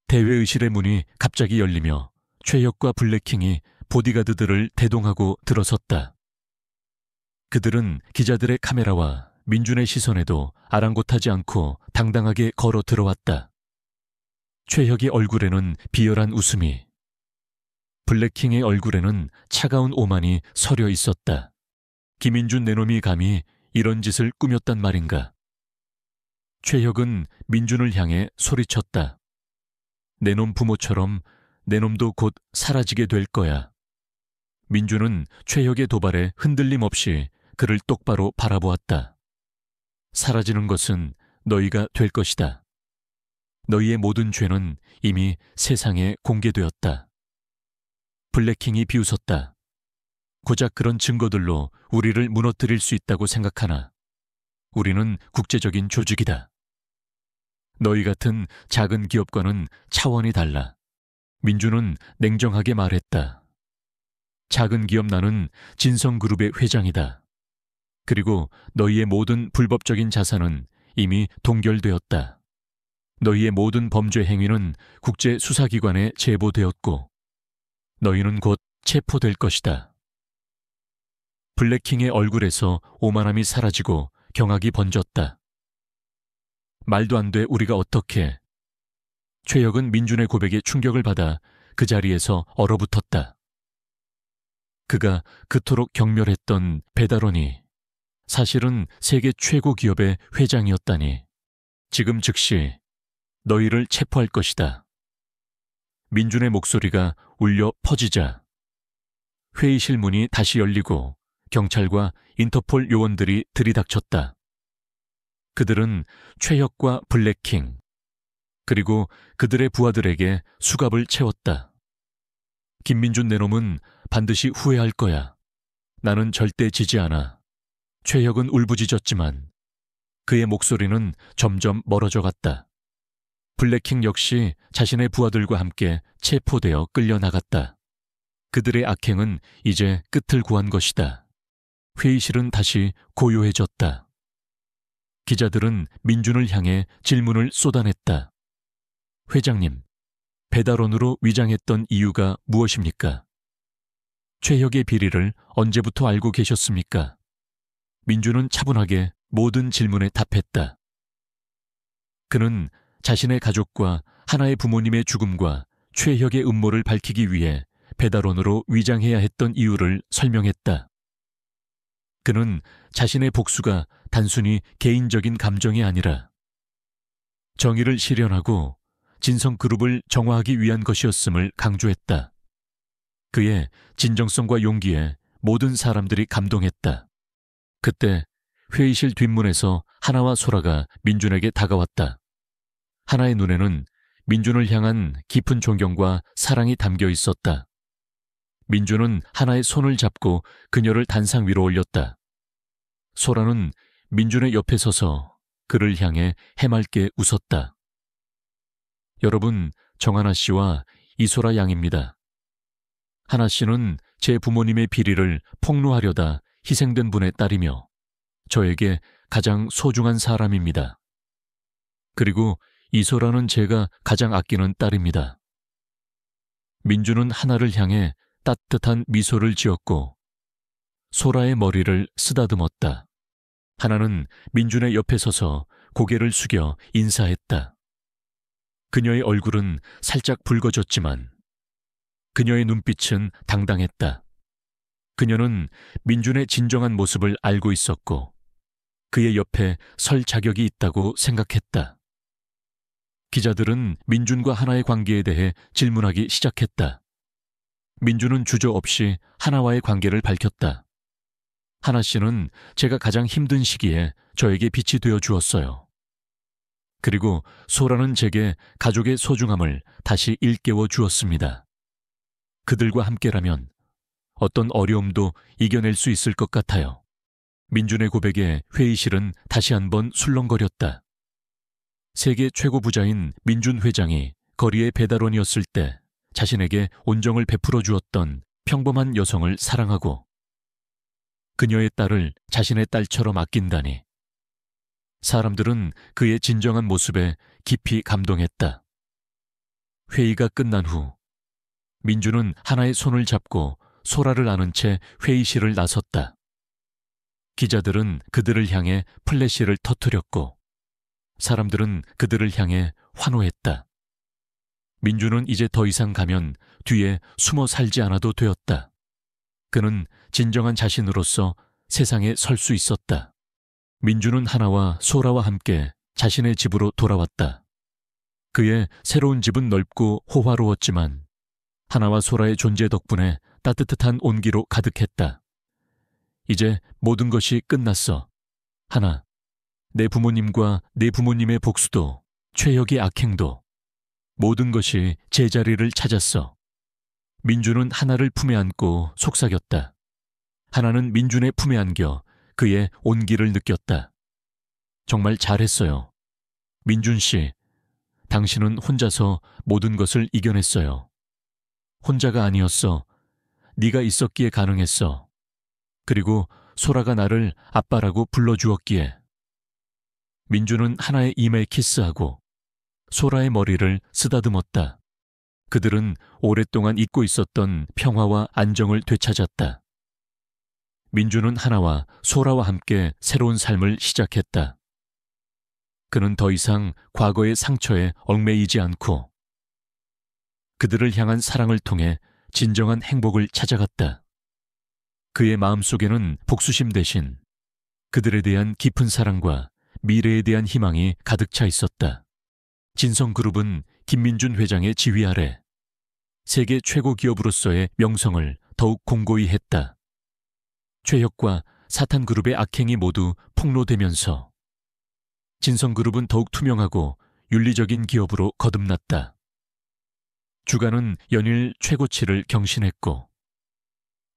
대회의실의 문이 갑자기 열리며 최혁과 블랙킹이 보디가드들을 대동하고 들어섰다. 그들은 기자들의 카메라와 민준의 시선에도 아랑곳하지 않고 당당하게 걸어 들어왔다. 최혁의 얼굴에는 비열한 웃음이, 블랙킹의 얼굴에는 차가운 오만이 서려 있었다. 김민준 내놈이 감히 이런 짓을 꾸몄단 말인가. 최혁은 민준을 향해 소리쳤다. 내놈 부모처럼 내놈도 곧 사라지게 될 거야. 민준은 최혁의 도발에 흔들림 없이 그를 똑바로 바라보았다. 사라지는 것은 너희가 될 것이다. 너희의 모든 죄는 이미 세상에 공개되었다. 블랙킹이 비웃었다. 고작 그런 증거들로 우리를 무너뜨릴 수 있다고 생각하나? 우리는 국제적인 조직이다. 너희 같은 작은 기업과는 차원이 달라. 민준은 냉정하게 말했다. 작은 기업 나는 진성그룹의 회장이다. 그리고 너희의 모든 불법적인 자산은 이미 동결되었다. 너희의 모든 범죄 행위는 국제수사기관에 제보되었고 너희는 곧 체포될 것이다. 블랙킹의 얼굴에서 오만함이 사라지고 경악이 번졌다. 말도 안 돼, 우리가 어떻게. 최혁은 민준의 고백에 충격을 받아 그 자리에서 얼어붙었다. 그가 그토록 경멸했던 배달원이 사실은 세계 최고 기업의 회장이었다니. 지금 즉시 너희를 체포할 것이다. 민준의 목소리가 울려 퍼지자 회의실 문이 다시 열리고 경찰과 인터폴 요원들이 들이닥쳤다. 그들은 최혁과 블랙킹, 그리고 그들의 부하들에게 수갑을 채웠다. 김민준 내놈은 반드시 후회할 거야. 나는 절대 지지 않아. 최혁은 울부짖었지만 그의 목소리는 점점 멀어져 갔다. 블랙킹 역시 자신의 부하들과 함께 체포되어 끌려나갔다. 그들의 악행은 이제 끝을 구한 것이다. 회의실은 다시 고요해졌다. 기자들은 민준을 향해 질문을 쏟아냈다. 회장님, 배달원으로 위장했던 이유가 무엇입니까? 최혁의 비리를 언제부터 알고 계셨습니까? 민준은 차분하게 모든 질문에 답했다. 그는 자신의 가족과 하나의 부모님의 죽음과 최혁의 음모를 밝히기 위해 배달원으로 위장해야 했던 이유를 설명했다. 그는 자신의 복수가 단순히 개인적인 감정이 아니라 정의를 실현하고 진성그룹을 정화하기 위한 것이었음을 강조했다. 그의 진정성과 용기에 모든 사람들이 감동했다. 그때 회의실 뒷문에서 하나와 소라가 민준에게 다가왔다. 하나의 눈에는 민준을 향한 깊은 존경과 사랑이 담겨 있었다. 민준은 하나의 손을 잡고 그녀를 단상 위로 올렸다. 소라는 민준의 옆에 서서 그를 향해 해맑게 웃었다. 여러분, 정하나 씨와 이소라 양입니다. 하나 씨는 제 부모님의 비리를 폭로하려다 희생된 분의 딸이며 저에게 가장 소중한 사람입니다. 그리고 이소라는 제가 가장 아끼는 딸입니다. 민준은 하나를 향해 따뜻한 미소를 지었고 소라의 머리를 쓰다듬었다. 하나는 민준의 옆에 서서 고개를 숙여 인사했다. 그녀의 얼굴은 살짝 붉어졌지만 그녀의 눈빛은 당당했다. 그녀는 민준의 진정한 모습을 알고 있었고 그의 옆에 설 자격이 있다고 생각했다. 기자들은 민준과 하나의 관계에 대해 질문하기 시작했다. 민준은 주저없이 하나와의 관계를 밝혔다. 하나 씨는 제가 가장 힘든 시기에 저에게 빛이 되어 주었어요. 그리고 소라는 제게 가족의 소중함을 다시 일깨워 주었습니다. 그들과 함께라면 어떤 어려움도 이겨낼 수 있을 것 같아요. 민준의 고백에 회의실은 다시 한번 술렁거렸다. 세계 최고 부자인 민준 회장이 거리의 배달원이었을 때 자신에게 온정을 베풀어 주었던 평범한 여성을 사랑하고 그녀의 딸을 자신의 딸처럼 아낀다니. 사람들은 그의 진정한 모습에 깊이 감동했다. 회의가 끝난 후 민준은 하나의 손을 잡고 소라를 안은 채 회의실을 나섰다. 기자들은 그들을 향해 플래시를 터뜨렸고 사람들은 그들을 향해 환호했다. 민준은 이제 더 이상 가면 뒤에 숨어 살지 않아도 되었다. 그는 진정한 자신으로서 세상에 설 수 있었다. 민준은 하나와 소라와 함께 자신의 집으로 돌아왔다. 그의 새로운 집은 넓고 호화로웠지만 하나와 소라의 존재 덕분에 따뜻한 온기로 가득했다. 이제 모든 것이 끝났어. 하나, 내 부모님과 내 부모님의 복수도, 최혁의 악행도, 모든 것이 제자리를 찾았어. 민준은 하나를 품에 안고 속삭였다. 하나는 민준의 품에 안겨 그의 온기를 느꼈다. 정말 잘했어요. 민준 씨, 당신은 혼자서 모든 것을 이겨냈어요. 혼자가 아니었어. 네가 있었기에 가능했어. 그리고 소라가 나를 아빠라고 불러주었기에. 민준은 하나의 이마에 키스하고 소라의 머리를 쓰다듬었다. 그들은 오랫동안 잊고 있었던 평화와 안정을 되찾았다. 민준은 하나와 소라와 함께 새로운 삶을 시작했다. 그는 더 이상 과거의 상처에 얽매이지 않고 그들을 향한 사랑을 통해 진정한 행복을 찾아갔다. 그의 마음속에는 복수심 대신 그들에 대한 깊은 사랑과 미래에 대한 희망이 가득 차 있었다. 진성그룹은 김민준 회장의 지휘 아래 세계 최고 기업으로서의 명성을 더욱 공고히 했다. 최혁과 사탄그룹의 악행이 모두 폭로되면서 진성그룹은 더욱 투명하고 윤리적인 기업으로 거듭났다. 주가는 연일 최고치를 경신했고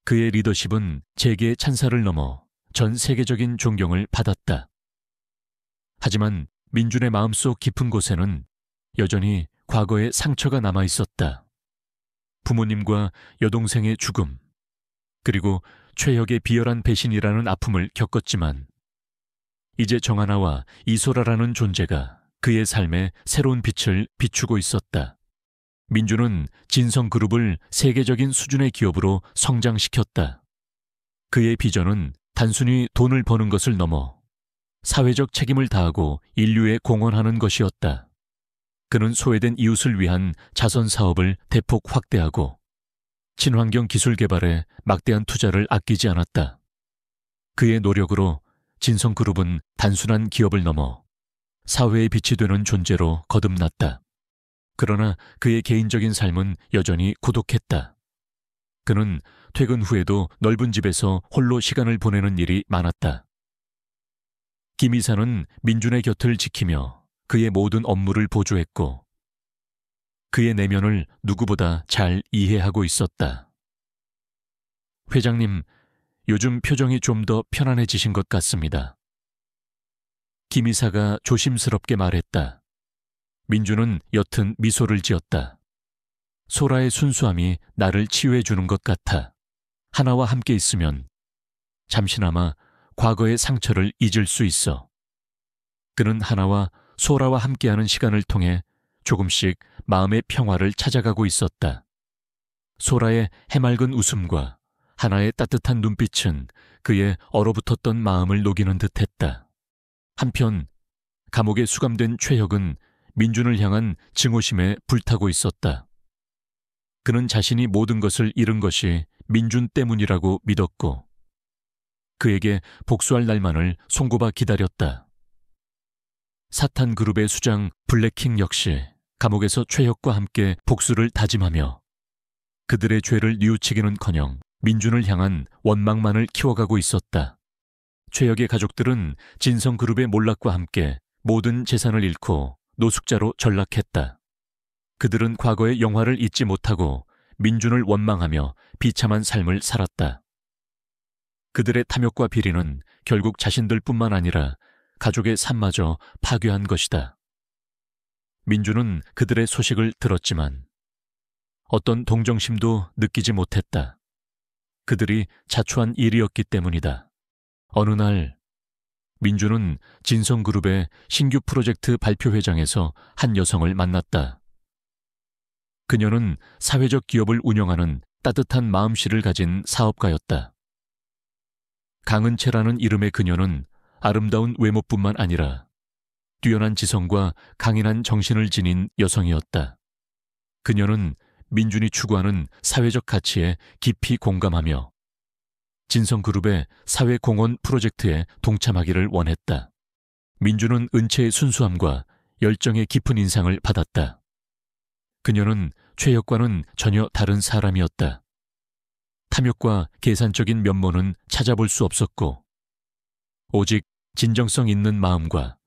그의 리더십은 재계의 찬사를 넘어 전 세계적인 존경을 받았다. 하지만 민준의 마음속 깊은 곳에는 여전히 과거의 상처가 남아 있었다. 부모님과 여동생의 죽음, 그리고 최혁의 비열한 배신이라는 아픔을 겪었지만 이제 정하나와 이소라라는 존재가 그의 삶에 새로운 빛을 비추고 있었다. 민준은 진성그룹을 세계적인 수준의 기업으로 성장시켰다. 그의 비전은 단순히 돈을 버는 것을 넘어 사회적 책임을 다하고 인류에 공헌하는 것이었다. 그는 소외된 이웃을 위한 자선 사업을 대폭 확대하고 친환경 기술 개발에 막대한 투자를 아끼지 않았다. 그의 노력으로 진성그룹은 단순한 기업을 넘어 사회에 빛이 되는 존재로 거듭났다. 그러나 그의 개인적인 삶은 여전히 고독했다. 그는 퇴근 후에도 넓은 집에서 홀로 시간을 보내는 일이 많았다. 김 이사는 민준의 곁을 지키며 그의 모든 업무를 보조했고 그의 내면을 누구보다 잘 이해하고 있었다. 회장님, 요즘 표정이 좀 더 편안해지신 것 같습니다. 김 이사가 조심스럽게 말했다. 민준은 옅은 미소를 지었다. 소라의 순수함이 나를 치유해주는 것 같아. 하나와 함께 있으면 잠시나마 과거의 상처를 잊을 수 있어. 그는 하나와 소라와 함께하는 시간을 통해 조금씩 마음의 평화를 찾아가고 있었다. 소라의 해맑은 웃음과 하나의 따뜻한 눈빛은 그의 얼어붙었던 마음을 녹이는 듯했다. 한편 감옥에 수감된 최혁은 민준을 향한 증오심에 불타고 있었다. 그는 자신이 모든 것을 잃은 것이 민준 때문이라고 믿었고 그에게 복수할 날만을 손꼽아 기다렸다. 사탄그룹의 수장 블랙킹 역시 감옥에서 최혁과 함께 복수를 다짐하며 그들의 죄를 뉘우치기는커녕 민준을 향한 원망만을 키워가고 있었다. 최혁의 가족들은 진성그룹의 몰락과 함께 모든 재산을 잃고 노숙자로 전락했다. 그들은 과거의 영화를 잊지 못하고 민준을 원망하며 비참한 삶을 살았다. 그들의 탐욕과 비리는 결국 자신들뿐만 아니라 가족의 삶마저 파괴한 것이다. 민주는 그들의 소식을 들었지만 어떤 동정심도 느끼지 못했다. 그들이 자초한 일이었기 때문이다. 어느 날 민주는 진성그룹의 신규 프로젝트 발표회장에서 한 여성을 만났다. 그녀는 사회적 기업을 운영하는 따뜻한 마음씨를 가진 사업가였다. 강은채라는 이름의 그녀는 아름다운 외모뿐만 아니라 뛰어난 지성과 강인한 정신을 지닌 여성이었다. 그녀는 민준이 추구하는 사회적 가치에 깊이 공감하며 진성그룹의 사회공헌 프로젝트에 동참하기를 원했다. 민준은 은채의 순수함과 열정의 깊은 인상을 받았다. 그녀는 최혁과는 전혀 다른 사람이었다. 탐욕과 계산적인 면모는 찾아볼 수 없었고 오직 진정성 있는 마음과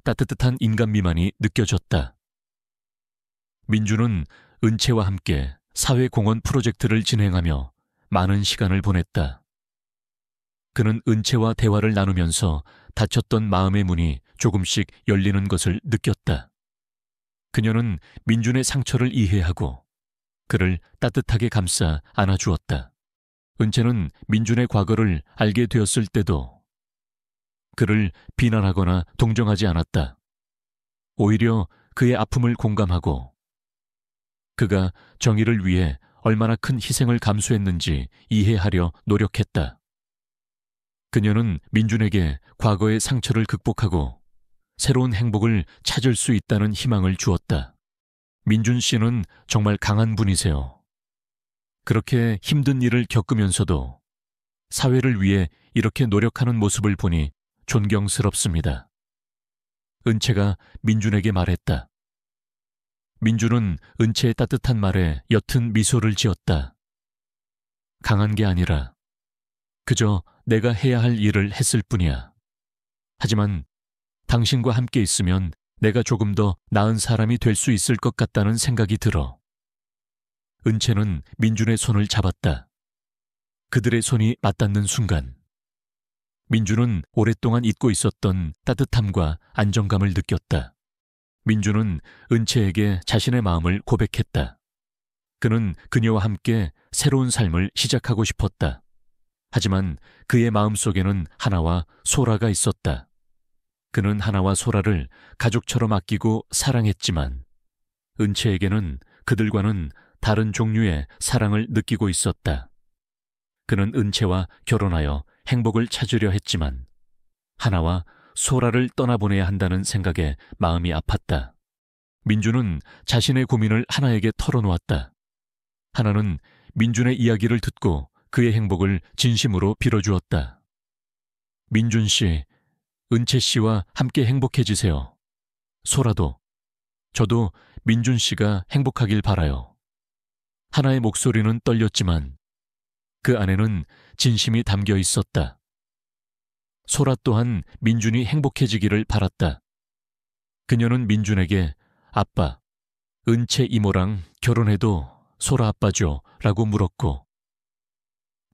따뜻한 인간 미만이 느껴졌다. 민주는 은채와 함께 사회공헌 프로젝트를 진행하며 많은 시간을 보냈다. 그는 은채와 대화를 나누면서 닫혔던 마음의 문이 조금씩 열리는 것을 느꼈다. 그녀는 민준의 상처를 이해하고 그를 따뜻하게 감싸 안아주었다. 은채는 민준의 과거를 알게 되었을 때도 그를 비난하거나 동정하지 않았다. 오히려 그의 아픔을 공감하고 그가 정의를 위해 얼마나 큰 희생을 감수했는지 이해하려 노력했다. 그녀는 민준에게 과거의 상처를 극복하고 새로운 행복을 찾을 수 있다는 희망을 주었다. 민준 씨는 정말 강한 분이세요. 그렇게 힘든 일을 겪으면서도 사회를 위해 이렇게 노력하는 모습을 보니 존경스럽습니다. 은채가 민준에게 말했다. 민준은 은채의 따뜻한 말에 옅은 미소를 지었다. 강한 게 아니라 그저 내가 해야 할 일을 했을 뿐이야. 하지만 당신과 함께 있으면 내가 조금 더 나은 사람이 될 수 있을 것 같다는 생각이 들어. 은채는 민준의 손을 잡았다. 그들의 손이 맞닿는 순간 민준은 오랫동안 잊고 있었던 따뜻함과 안정감을 느꼈다. 민준은 은채에게 자신의 마음을 고백했다. 그는 그녀와 함께 새로운 삶을 시작하고 싶었다. 하지만 그의 마음속에는 하나와 소라가 있었다. 그는 하나와 소라를 가족처럼 아끼고 사랑했지만 은채에게는 그들과는 다른 종류의 사랑을 느끼고 있었다. 그는 은채와 결혼하여 행복을 찾으려 했지만 하나와 소라를 떠나보내야 한다는 생각에 마음이 아팠다. 민준은 자신의 고민을 하나에게 털어놓았다. 하나는 민준의 이야기를 듣고 그의 행복을 진심으로 빌어주었다. 민준 씨, 은채 씨와 함께 행복해지세요. 소라도, 저도 민준 씨가 행복하길 바라요. 하나의 목소리는 떨렸지만 그 안에는 진심이 담겨 있었다. 소라 또한 민준이 행복해지기를 바랐다. 그녀는 민준에게 아빠, 은채 이모랑 결혼해도 소라 아빠죠? 라고 물었고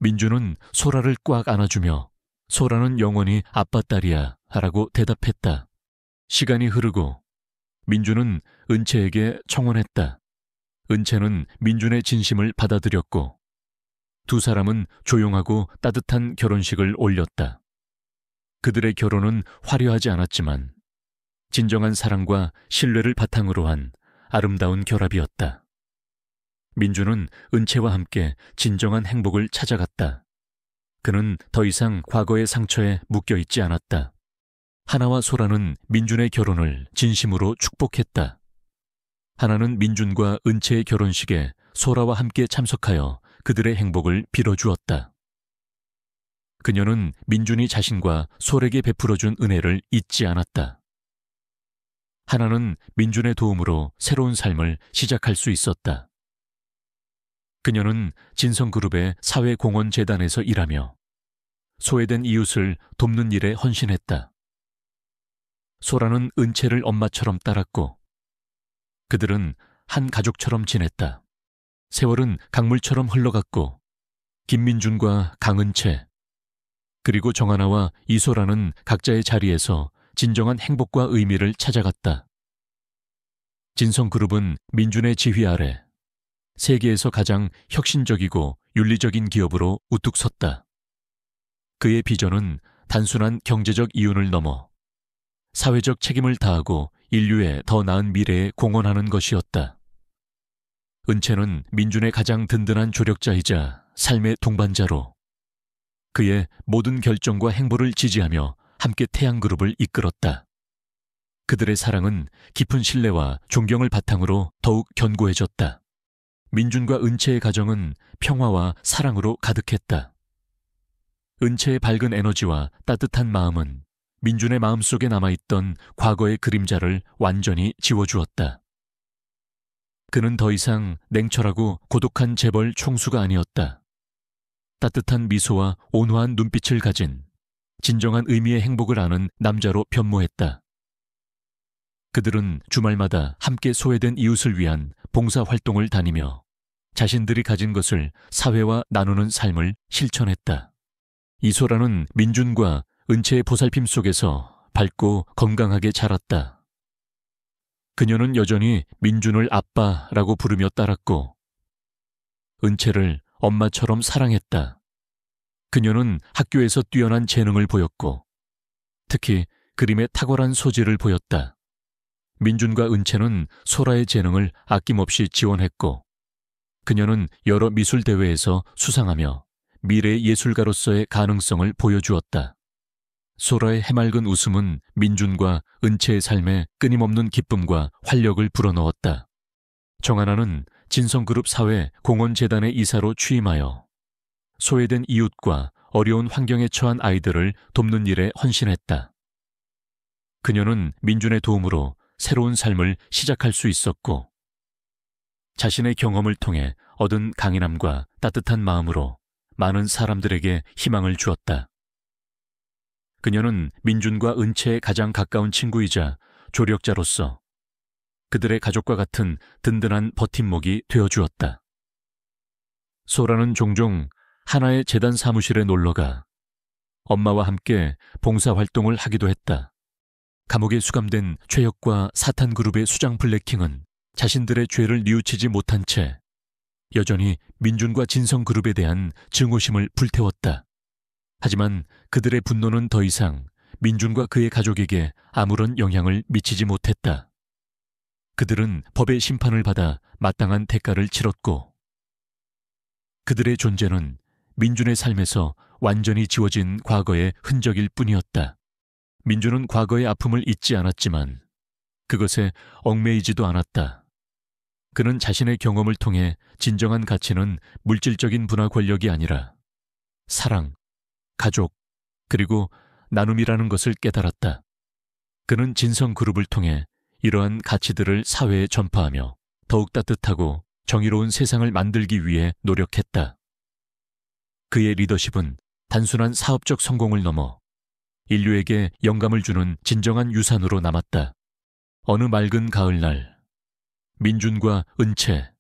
민준은 소라를 꽉 안아주며 소라는 영원히 아빠 딸이야 라고 대답했다. 시간이 흐르고 민준은 은채에게 청혼했다. 은채는 민준의 진심을 받아들였고 두 사람은 조용하고 따뜻한 결혼식을 올렸다. 그들의 결혼은 화려하지 않았지만 진정한 사랑과 신뢰를 바탕으로 한 아름다운 결합이었다. 민준은 은채와 함께 진정한 행복을 찾아갔다. 그는 더 이상 과거의 상처에 묶여 있지 않았다. 하나와 소라는 민준의 결혼을 진심으로 축복했다. 하나는 민준과 은채의 결혼식에 소라와 함께 참석하여 그들의 행복을 빌어주었다. 그녀는 민준이 자신과 솔에게 베풀어준 은혜를 잊지 않았다. 하나는 민준의 도움으로 새로운 삶을 시작할 수 있었다. 그녀는 진성그룹의 사회공헌재단에서 일하며 소외된 이웃을 돕는 일에 헌신했다. 소라는 은채를 엄마처럼 따랐고 그들은 한 가족처럼 지냈다. 세월은 강물처럼 흘러갔고 김민준과 강은채, 그리고 정하나와 이소라는 각자의 자리에서 진정한 행복과 의미를 찾아갔다. 진성그룹은 민준의 지휘 아래 세계에서 가장 혁신적이고 윤리적인 기업으로 우뚝 섰다. 그의 비전은 단순한 경제적 이윤을 넘어 사회적 책임을 다하고 인류의 더 나은 미래에 공헌하는 것이었다. 은채는 민준의 가장 든든한 조력자이자 삶의 동반자로 그의 모든 결정과 행보를 지지하며 함께 태양그룹을 이끌었다. 그들의 사랑은 깊은 신뢰와 존경을 바탕으로 더욱 견고해졌다. 민준과 은채의 가정은 평화와 사랑으로 가득했다. 은채의 밝은 에너지와 따뜻한 마음은 민준의 마음속에 남아있던 과거의 그림자를 완전히 지워주었다. 그는 더 이상 냉철하고 고독한 재벌 총수가 아니었다. 따뜻한 미소와 온화한 눈빛을 가진 진정한 의미의 행복을 아는 남자로 변모했다. 그들은 주말마다 함께 소외된 이웃을 위한 봉사활동을 다니며 자신들이 가진 것을 사회와 나누는 삶을 실천했다. 이소라는 민준과 은채의 보살핌 속에서 밝고 건강하게 자랐다. 그녀는 여전히 민준을 아빠라고 부르며 따랐고 은채를 엄마처럼 사랑했다. 그녀는 학교에서 뛰어난 재능을 보였고 특히 그림에 탁월한 소질을 보였다. 민준과 은채는 소라의 재능을 아낌없이 지원했고 그녀는 여러 미술 대회에서 수상하며 미래의 예술가로서의 가능성을 보여주었다. 소라의 해맑은 웃음은 민준과 은채의 삶에 끊임없는 기쁨과 활력을 불어넣었다. 정하나는 진성그룹 사회 공헌재단의 이사로 취임하여 소외된 이웃과 어려운 환경에 처한 아이들을 돕는 일에 헌신했다. 그녀는 민준의 도움으로 새로운 삶을 시작할 수 있었고 자신의 경험을 통해 얻은 강인함과 따뜻한 마음으로 많은 사람들에게 희망을 주었다. 그녀는 민준과 은채의 가장 가까운 친구이자 조력자로서 그들의 가족과 같은 든든한 버팀목이 되어주었다. 소라는 종종 하나의 재단 사무실에 놀러가 엄마와 함께 봉사활동을 하기도 했다. 감옥에 수감된 최혁과 사탄그룹의 수장 블랙킹은 자신들의 죄를 뉘우치지 못한 채 여전히 민준과 진성그룹에 대한 증오심을 불태웠다. 하지만 그들의 분노는 더 이상 민준과 그의 가족에게 아무런 영향을 미치지 못했다. 그들은 법의 심판을 받아 마땅한 대가를 치렀고 그들의 존재는 민준의 삶에서 완전히 지워진 과거의 흔적일 뿐이었다. 민준은 과거의 아픔을 잊지 않았지만 그것에 얽매이지도 않았다. 그는 자신의 경험을 통해 진정한 가치는 물질적인 분화 권력이 아니라 사랑, 가족, 그리고 나눔이라는 것을 깨달았다. 그는 진성그룹을 통해 이러한 가치들을 사회에 전파하며 더욱 따뜻하고 정의로운 세상을 만들기 위해 노력했다. 그의 리더십은 단순한 사업적 성공을 넘어 인류에게 영감을 주는 진정한 유산으로 남았다. 어느 맑은 가을날, 민준과 은채,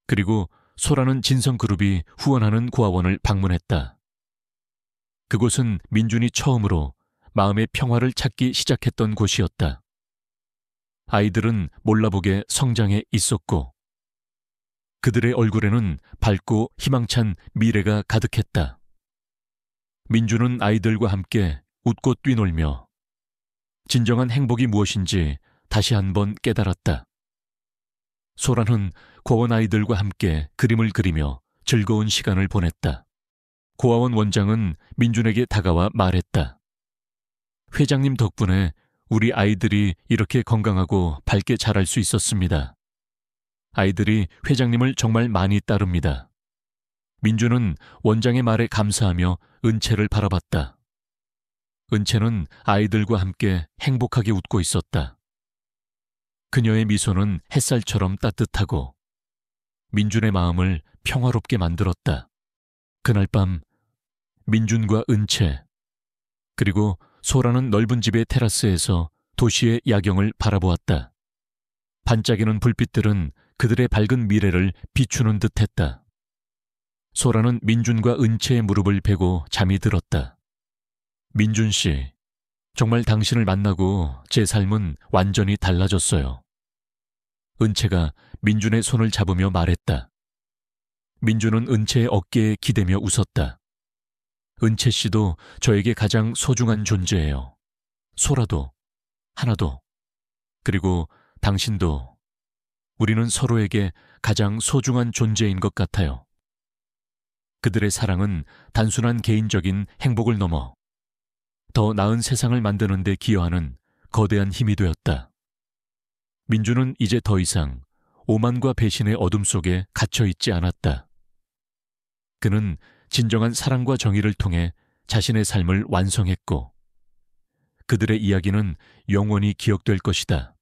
그리고 소라는 진성그룹이 후원하는 고아원을 방문했다. 그곳은 민준이 처음으로 마음의 평화를 찾기 시작했던 곳이었다. 아이들은 몰라보게 성장해 있었고 그들의 얼굴에는 밝고 희망찬 미래가 가득했다. 민준은 아이들과 함께 웃고 뛰놀며 진정한 행복이 무엇인지 다시 한번 깨달았다. 소라는 고아원 아이들과 함께 그림을 그리며 즐거운 시간을 보냈다. 고아원 원장은 민준에게 다가와 말했다. 회장님 덕분에 우리 아이들이 이렇게 건강하고 밝게 자랄 수 있었습니다. 아이들이 회장님을 정말 많이 따릅니다. 민준은 원장의 말에 감사하며 은채를 바라봤다. 은채는 아이들과 함께 행복하게 웃고 있었다. 그녀의 미소는 햇살처럼 따뜻하고 민준의 마음을 평화롭게 만들었다. 그날 밤 민준과 은채 그리고 소라는 넓은 집의 테라스에서 도시의 야경을 바라보았다. 반짝이는 불빛들은 그들의 밝은 미래를 비추는 듯했다. 소라는 민준과 은채의 무릎을 베고 잠이 들었다. 민준 씨, 정말 당신을 만나고 제 삶은 완전히 달라졌어요. 은채가 민준의 손을 잡으며 말했다. 민준은 은채의 어깨에 기대며 웃었다. 은채 씨도 저에게 가장 소중한 존재예요. 소라도, 하나도, 그리고 당신도. 우리는 서로에게 가장 소중한 존재인 것 같아요. 그들의 사랑은 단순한 개인적인 행복을 넘어 더 나은 세상을 만드는 데 기여하는 거대한 힘이 되었다. 민주는 이제 더 이상 오만과 배신의 어둠 속에 갇혀 있지 않았다. 그는 진정한 사랑과 정의를 통해 자신의 삶을 완성했고, 그들의 이야기는 영원히 기억될 것이다.